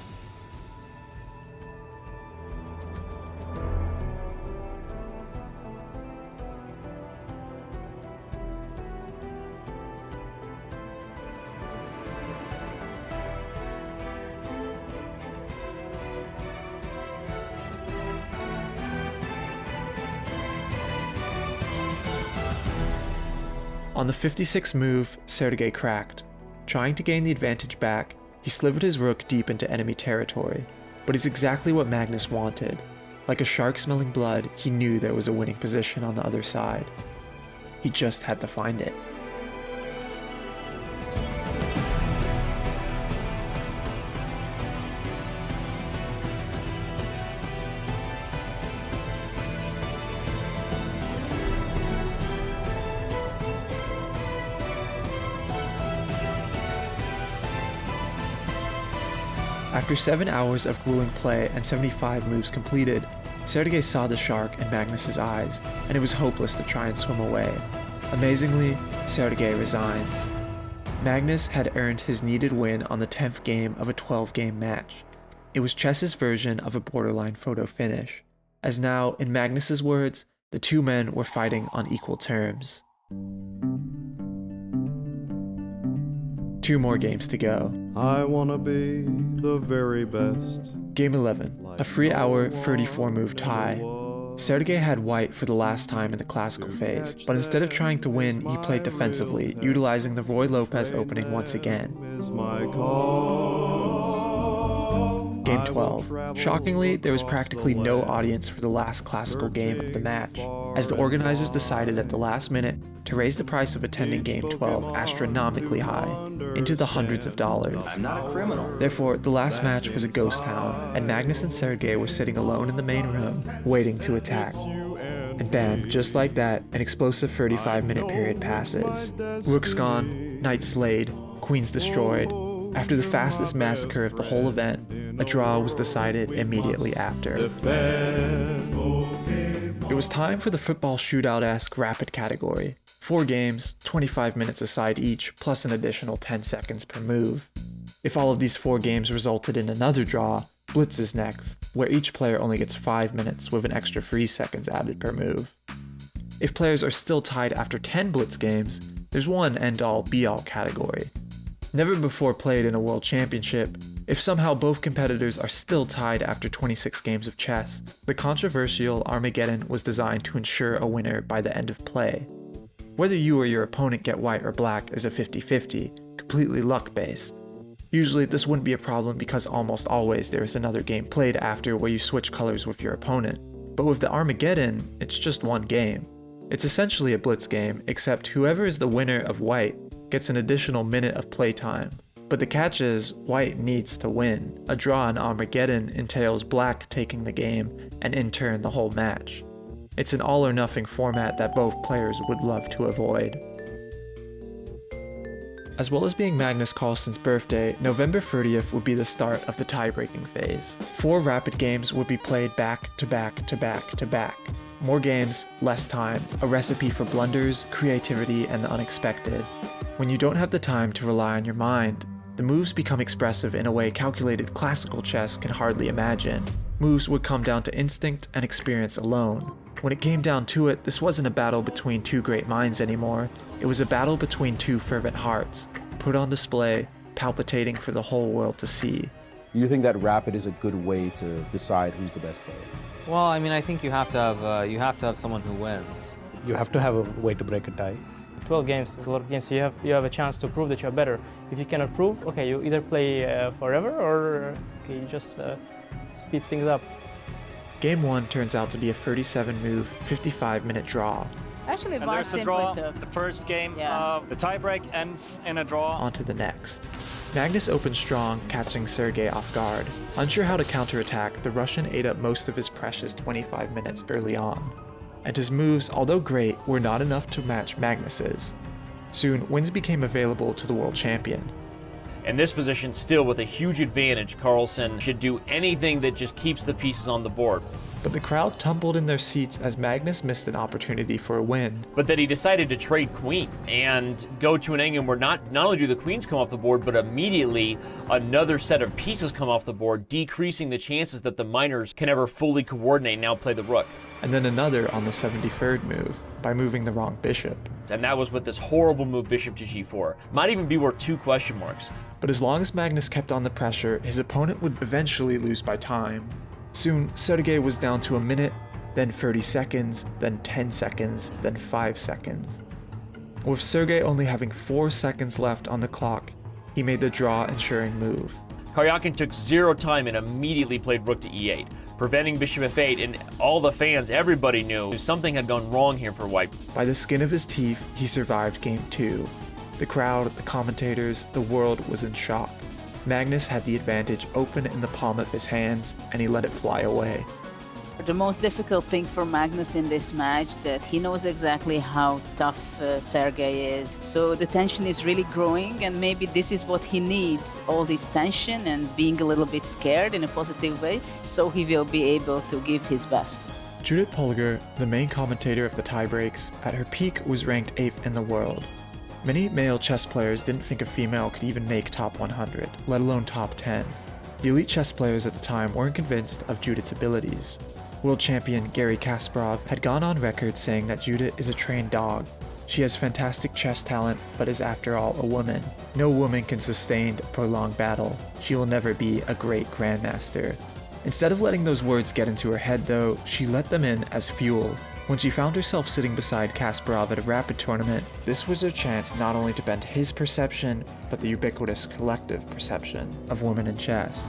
[SPEAKER 1] On the 56th move, Sergey cracked. Trying to gain the advantage back, he slivered his rook deep into enemy territory, but it's exactly what Magnus wanted. Like a shark smelling blood, he knew there was a winning position on the other side. He just had to find it. After 7 hours of grueling play and 75 moves completed, Sergey saw the shark in Magnus's eyes, and it was hopeless to try and swim away. Amazingly, Sergey resigns. Magnus had earned his needed win on the 10th game of a 12-game match. It was chess's version of a borderline photo finish, as now, in Magnus's words, the two men were fighting on equal terms. 2 more games to go.
[SPEAKER 6] I wanna be the very best.
[SPEAKER 1] Game 11, a 3-hour, 34-move tie. Sergey had white for the last time in the classical phase, but instead of trying to win, he played defensively, utilizing the Roy Lopez opening once again. Game 12. Shockingly, there was practically no audience for the last classical game of the match, as the organizers decided at the last minute to raise the price of attending Game 12 astronomically high, into the hundreds of dollars.
[SPEAKER 9] I'm not a criminal.
[SPEAKER 1] Therefore, the last match was a ghost town, and Magnus and Sergey were sitting alone in the main room, waiting to attack. And bam, just like that, an explosive 35-minute period passes. Rook's gone, knight slayed, queens destroyed. After the fastest massacre of the whole event, a draw was decided immediately after. It was time for the football shootout-esque rapid category. 4 games, 25 minutes aside each, plus an additional 10 seconds per move. If all of these 4 games resulted in another draw, Blitz is next, where each player only gets 5 minutes with an extra 3 seconds added per move. If players are still tied after 10 Blitz games, there's one end-all be-all category. Never before played in a world championship, if somehow both competitors are still tied after 26 games of chess, the controversial Armageddon was designed to ensure a winner by the end of play. Whether you or your opponent get white or black is a 50-50, completely luck-based. Usually this wouldn't be a problem because almost always there is another game played after where you switch colors with your opponent, but with the Armageddon, it's just one game. It's essentially a blitz game, except whoever is the winner of white gets an additional minute of playtime. But the catch is, white needs to win. A draw in Armageddon entails black taking the game, and in turn the whole match. It's an all-or-nothing format that both players would love to avoid. As well as being Magnus Carlsen's birthday, November 30th would be the start of the tie-breaking phase. 4 rapid games would be played back to back to back to back. More games, less time, a recipe for blunders, creativity, and the unexpected. When you don't have the time to rely on your mind, the moves become expressive in a way calculated classical chess can hardly imagine. Moves would come down to instinct and experience alone. When it came down to it, this wasn't a battle between 2 great minds anymore. It was a battle between 2 fervent hearts, put on display, palpitating for the whole world to see.
[SPEAKER 9] You think that rapid is a good way to decide who's the best player?
[SPEAKER 23] Well, I mean, I think you have to have someone who wins.
[SPEAKER 24] You have to have a way to break a tie.
[SPEAKER 25] 12 games is a lot of games, so you have a chance to prove that you're better. If you cannot prove, okay, you either play forever or okay, you just speed things up.
[SPEAKER 1] Game 1 turns out to be a 37-move, 55-minute draw.
[SPEAKER 10] Actually,
[SPEAKER 11] And
[SPEAKER 10] very
[SPEAKER 11] there's a
[SPEAKER 10] simple
[SPEAKER 11] draw.
[SPEAKER 10] too.
[SPEAKER 11] The first game
[SPEAKER 10] Yeah.
[SPEAKER 11] of the tiebreak ends in a draw.
[SPEAKER 1] On to the next. Magnus opened strong, catching Sergei off guard. Unsure how to counterattack, the Russian ate up most of his precious 25 minutes early on. And his moves, although great, were not enough to match Magnus's. Soon, wins became available to the world champion.
[SPEAKER 3] In this position, still with a huge advantage, Carlsen should do anything that just keeps the pieces on the board.
[SPEAKER 1] But the crowd tumbled in their seats as Magnus missed an opportunity for a win.
[SPEAKER 3] But then he decided to trade queen and go to an angle where not only do the queens come off the board, but immediately another set of pieces come off the board, decreasing the chances that the minors can ever fully coordinate and now play the rook.
[SPEAKER 1] And then another on the 73rd move, by moving the wrong bishop.
[SPEAKER 3] And that was with this horrible move, bishop to g4. Might even be worth 2 question marks.
[SPEAKER 1] But as long as Magnus kept on the pressure, his opponent would eventually lose by time. Soon, Sergei was down to a minute, then 30 seconds, then 10 seconds, then 5 seconds. With Sergei only having 4 seconds left on the clock, he made the draw-ensuring move.
[SPEAKER 3] Karyakin took 0 time and immediately played rook to e8, preventing bishop f8, and all the fans, everybody knew something had gone wrong here for white.
[SPEAKER 1] By the skin of his teeth, he survived game 2. The crowd, the commentators, the world was in shock. Magnus had the advantage open in the palm of his hands, and he let it fly away.
[SPEAKER 10] The most difficult thing for Magnus in this match that he knows exactly how tough Sergei is. So the tension is really growing, and maybe this is what he needs, all this tension and being a little bit scared in a positive way, so he will be able to give his best.
[SPEAKER 1] Judith Polgar, the main commentator of the tiebreaks, at her peak was ranked 8th in the world. Many male chess players didn't think a female could even make top 100, let alone top 10. The elite chess players at the time weren't convinced of Judith's abilities. World champion Garry Kasparov had gone on record saying that Judith is a trained dog. She has fantastic chess talent, but is after all a woman. No woman can sustain a prolonged battle. She will never be a great grandmaster. Instead of letting those words get into her head though, she let them in as fuel. When she found herself sitting beside Kasparov at a rapid tournament, this was her chance not only to bend his perception, but the ubiquitous collective perception of women in chess.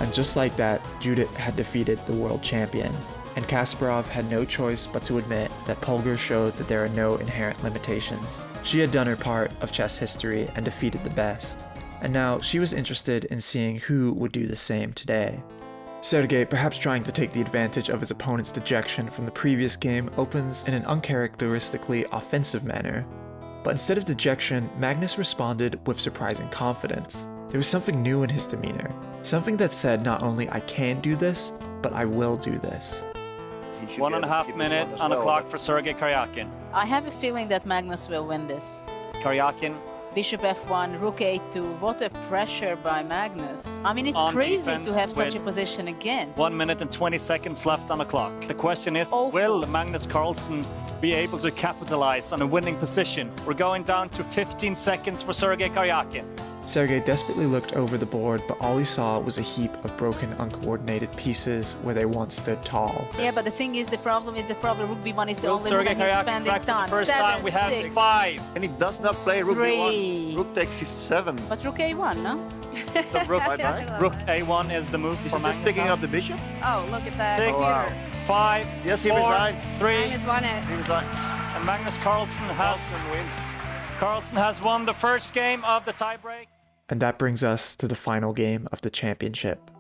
[SPEAKER 1] And just like that, Judith had defeated the world champion, and Kasparov had no choice but to admit that Polgar showed that there are no inherent limitations. She had done her part of chess history and defeated the best, and now she was interested in seeing who would do the same today. Sergei, perhaps trying to take the advantage of his opponent's dejection from the previous game, opens in an uncharacteristically offensive manner. But instead of dejection, Magnus responded with surprising confidence. There was something new in his demeanor, something that said not only I can do this, but I will do this.
[SPEAKER 11] 1.5 minutes on the clock for Sergei Karyakin.
[SPEAKER 10] I have a feeling that Magnus will win this.
[SPEAKER 11] Karyakin.
[SPEAKER 10] Bishop f1, rook a2, what a pressure by Magnus. I mean, it's
[SPEAKER 11] On
[SPEAKER 10] crazy
[SPEAKER 11] defense
[SPEAKER 10] to have such a
[SPEAKER 11] with
[SPEAKER 10] position again.
[SPEAKER 11] 1 minute and 20 seconds left on the clock. The question is, will Magnus Carlsen be able to capitalize on a winning position? We're going down to 15 seconds for Sergei Karyakin.
[SPEAKER 1] Sergei desperately looked over the board, but all he saw was a heap of broken, uncoordinated pieces where they once stood tall.
[SPEAKER 10] Yeah, but the thing is, the problem rook b1 is the
[SPEAKER 11] Will
[SPEAKER 10] only
[SPEAKER 11] Sergei
[SPEAKER 10] move that he's
[SPEAKER 11] Karyakin
[SPEAKER 10] spending
[SPEAKER 11] crack for the
[SPEAKER 10] time.
[SPEAKER 11] first
[SPEAKER 10] 7,
[SPEAKER 11] time? We have
[SPEAKER 10] 6.
[SPEAKER 11] 5.
[SPEAKER 22] And he does not play rook b1. Rook takes c7.
[SPEAKER 10] But rook a1, no?
[SPEAKER 11] Rook a1 is the move for Magnus.
[SPEAKER 22] Just picking up the bishop?
[SPEAKER 10] Oh, look at that.
[SPEAKER 11] 6, 5,
[SPEAKER 22] Yes, he
[SPEAKER 11] 4,
[SPEAKER 22] resigns.
[SPEAKER 11] 3,
[SPEAKER 10] Magnus won it.
[SPEAKER 22] He resigns.
[SPEAKER 11] and Magnus Carlsen has won the first game of the tiebreak.
[SPEAKER 1] And that brings us to the final game of the championship.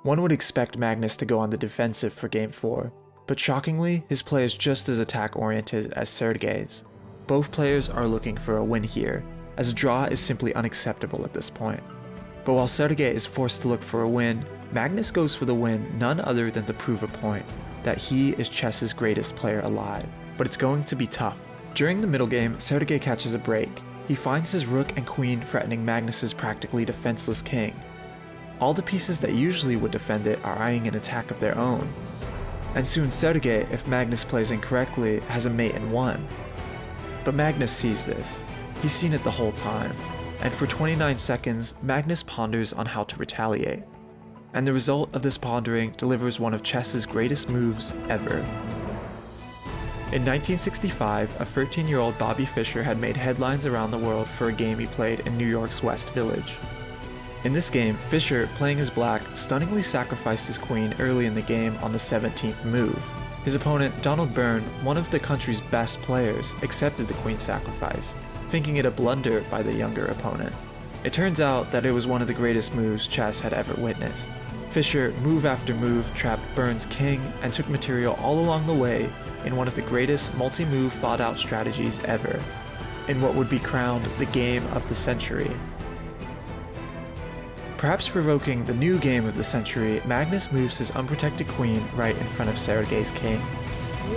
[SPEAKER 1] One would expect Magnus to go on the defensive for game 4, but shockingly, his play is just as attack-oriented as Sergei's. Both players are looking for a win here, as a draw is simply unacceptable at this point. But while Sergei is forced to look for a win, Magnus goes for the win none other than to prove a point, that he is chess's greatest player alive. But it's going to be tough. During the middle game, Sergei catches a break. He finds his rook and queen threatening Magnus's practically defenseless king. All the pieces that usually would defend it are eyeing an attack of their own. And soon Sergei, if Magnus plays incorrectly, has a mate in 1. But Magnus sees this. He's seen it the whole time. And for 29 seconds, Magnus ponders on how to retaliate. and the result of this pondering delivers one of chess's greatest moves ever. In 1965, a 13-year-old Bobby Fischer had made headlines around the world for a game he played in New York's West Village. In this game, Fischer, playing as black, stunningly sacrificed his queen early in the game on the 17th move. His opponent, Donald Byrne, one of the country's best players, accepted the queen sacrifice, thinking it a blunder by the younger opponent. It turns out that it was one of the greatest moves chess had ever witnessed. Fischer, move after move, trapped Byrne's king and took material all along the way in one of the greatest multi-move thought-out strategies ever, in what would be crowned the game of the century. Perhaps provoking the new game of the century, Magnus moves his unprotected queen right in front of Sergei's king.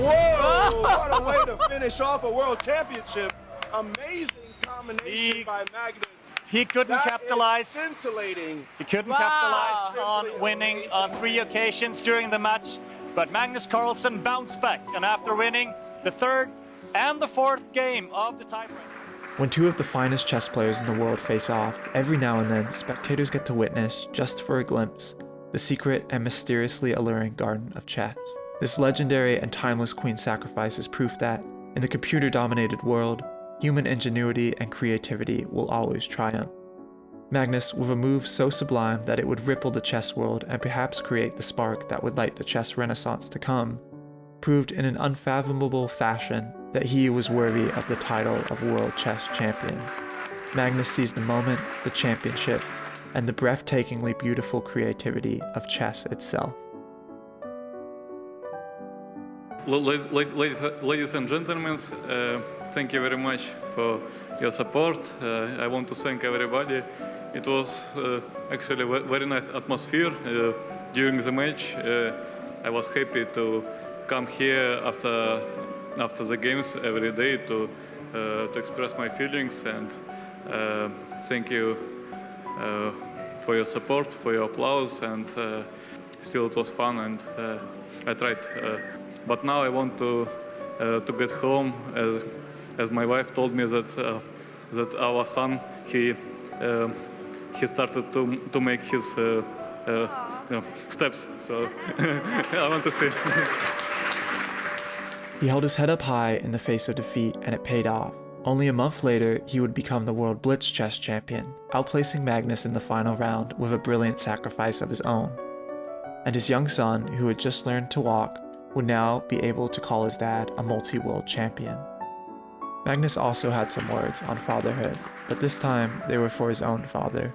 [SPEAKER 8] Whoa! What a way to finish off a world championship. Amazing combination by Magnus.
[SPEAKER 11] He couldn't capitalize.
[SPEAKER 8] Scintillating.
[SPEAKER 11] He couldn't capitalize on winning on 3 occasions during the match, but Magnus Carlsen bounced back, and after winning the 3rd and the 4th game of the tiebreak.
[SPEAKER 1] When two of the finest chess players in the world face off, every now and then spectators get to witness, just for a glimpse, the secret and mysteriously alluring garden of chess. This legendary and timeless queen sacrifice is proof that, in the computer-dominated world, human ingenuity and creativity will always triumph. Magnus, with a move so sublime that it would ripple the chess world and perhaps create the spark that would light the chess renaissance to come, proved in an unfathomable fashion that he was worthy of the title of World Chess Champion. Magnus seized the moment, the championship, and the breathtakingly beautiful creativity of chess itself.
[SPEAKER 13] Ladies and gentlemen, thank you very much for your support. I want to thank everybody. It was actually a very nice atmosphere during the match. I was happy to come here after the games every day to express my feelings, and thank you for your support, for your applause, and still it was fun, and I tried. But now I want to get home, as my wife told me that our son he started to make his steps. So I want to see.
[SPEAKER 1] He held his head up high in the face of defeat, and it paid off. Only a month later, he would become the World Blitz Chess Champion, outplacing Magnus in the final round with a brilliant sacrifice of his own. And his young son, who had just learned to walk, would now be able to call his dad a multi-world champion. Magnus also had some words on fatherhood, but this time they were for his own father.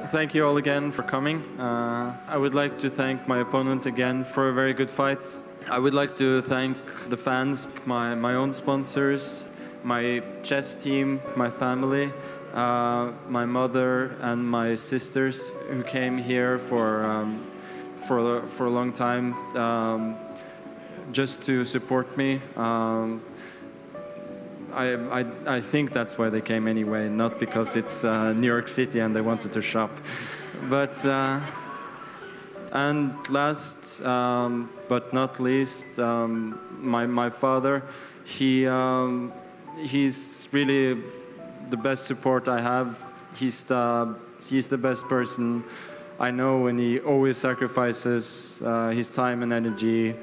[SPEAKER 15] Thank you all again for coming. I would like to thank my opponent again for a very good fight. I would like to thank the fans, my own sponsors, my chess team, my family, my mother and my sisters who came here for a long time just to support me. I think that's why they came anyway, not because it's New York City and they wanted to shop. But and last but not least, my father. He's really the best support I have. He's the best person I know, and he always sacrifices his time and energy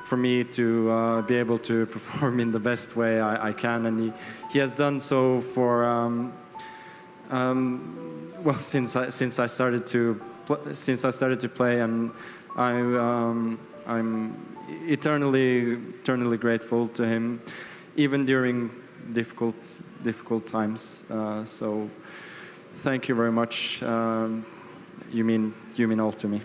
[SPEAKER 15] for me to be able to perform in the best way I can, and he has done so for well since I started to play, and I'm eternally grateful to him, even during difficult times. So thank you very much. You mean all to me.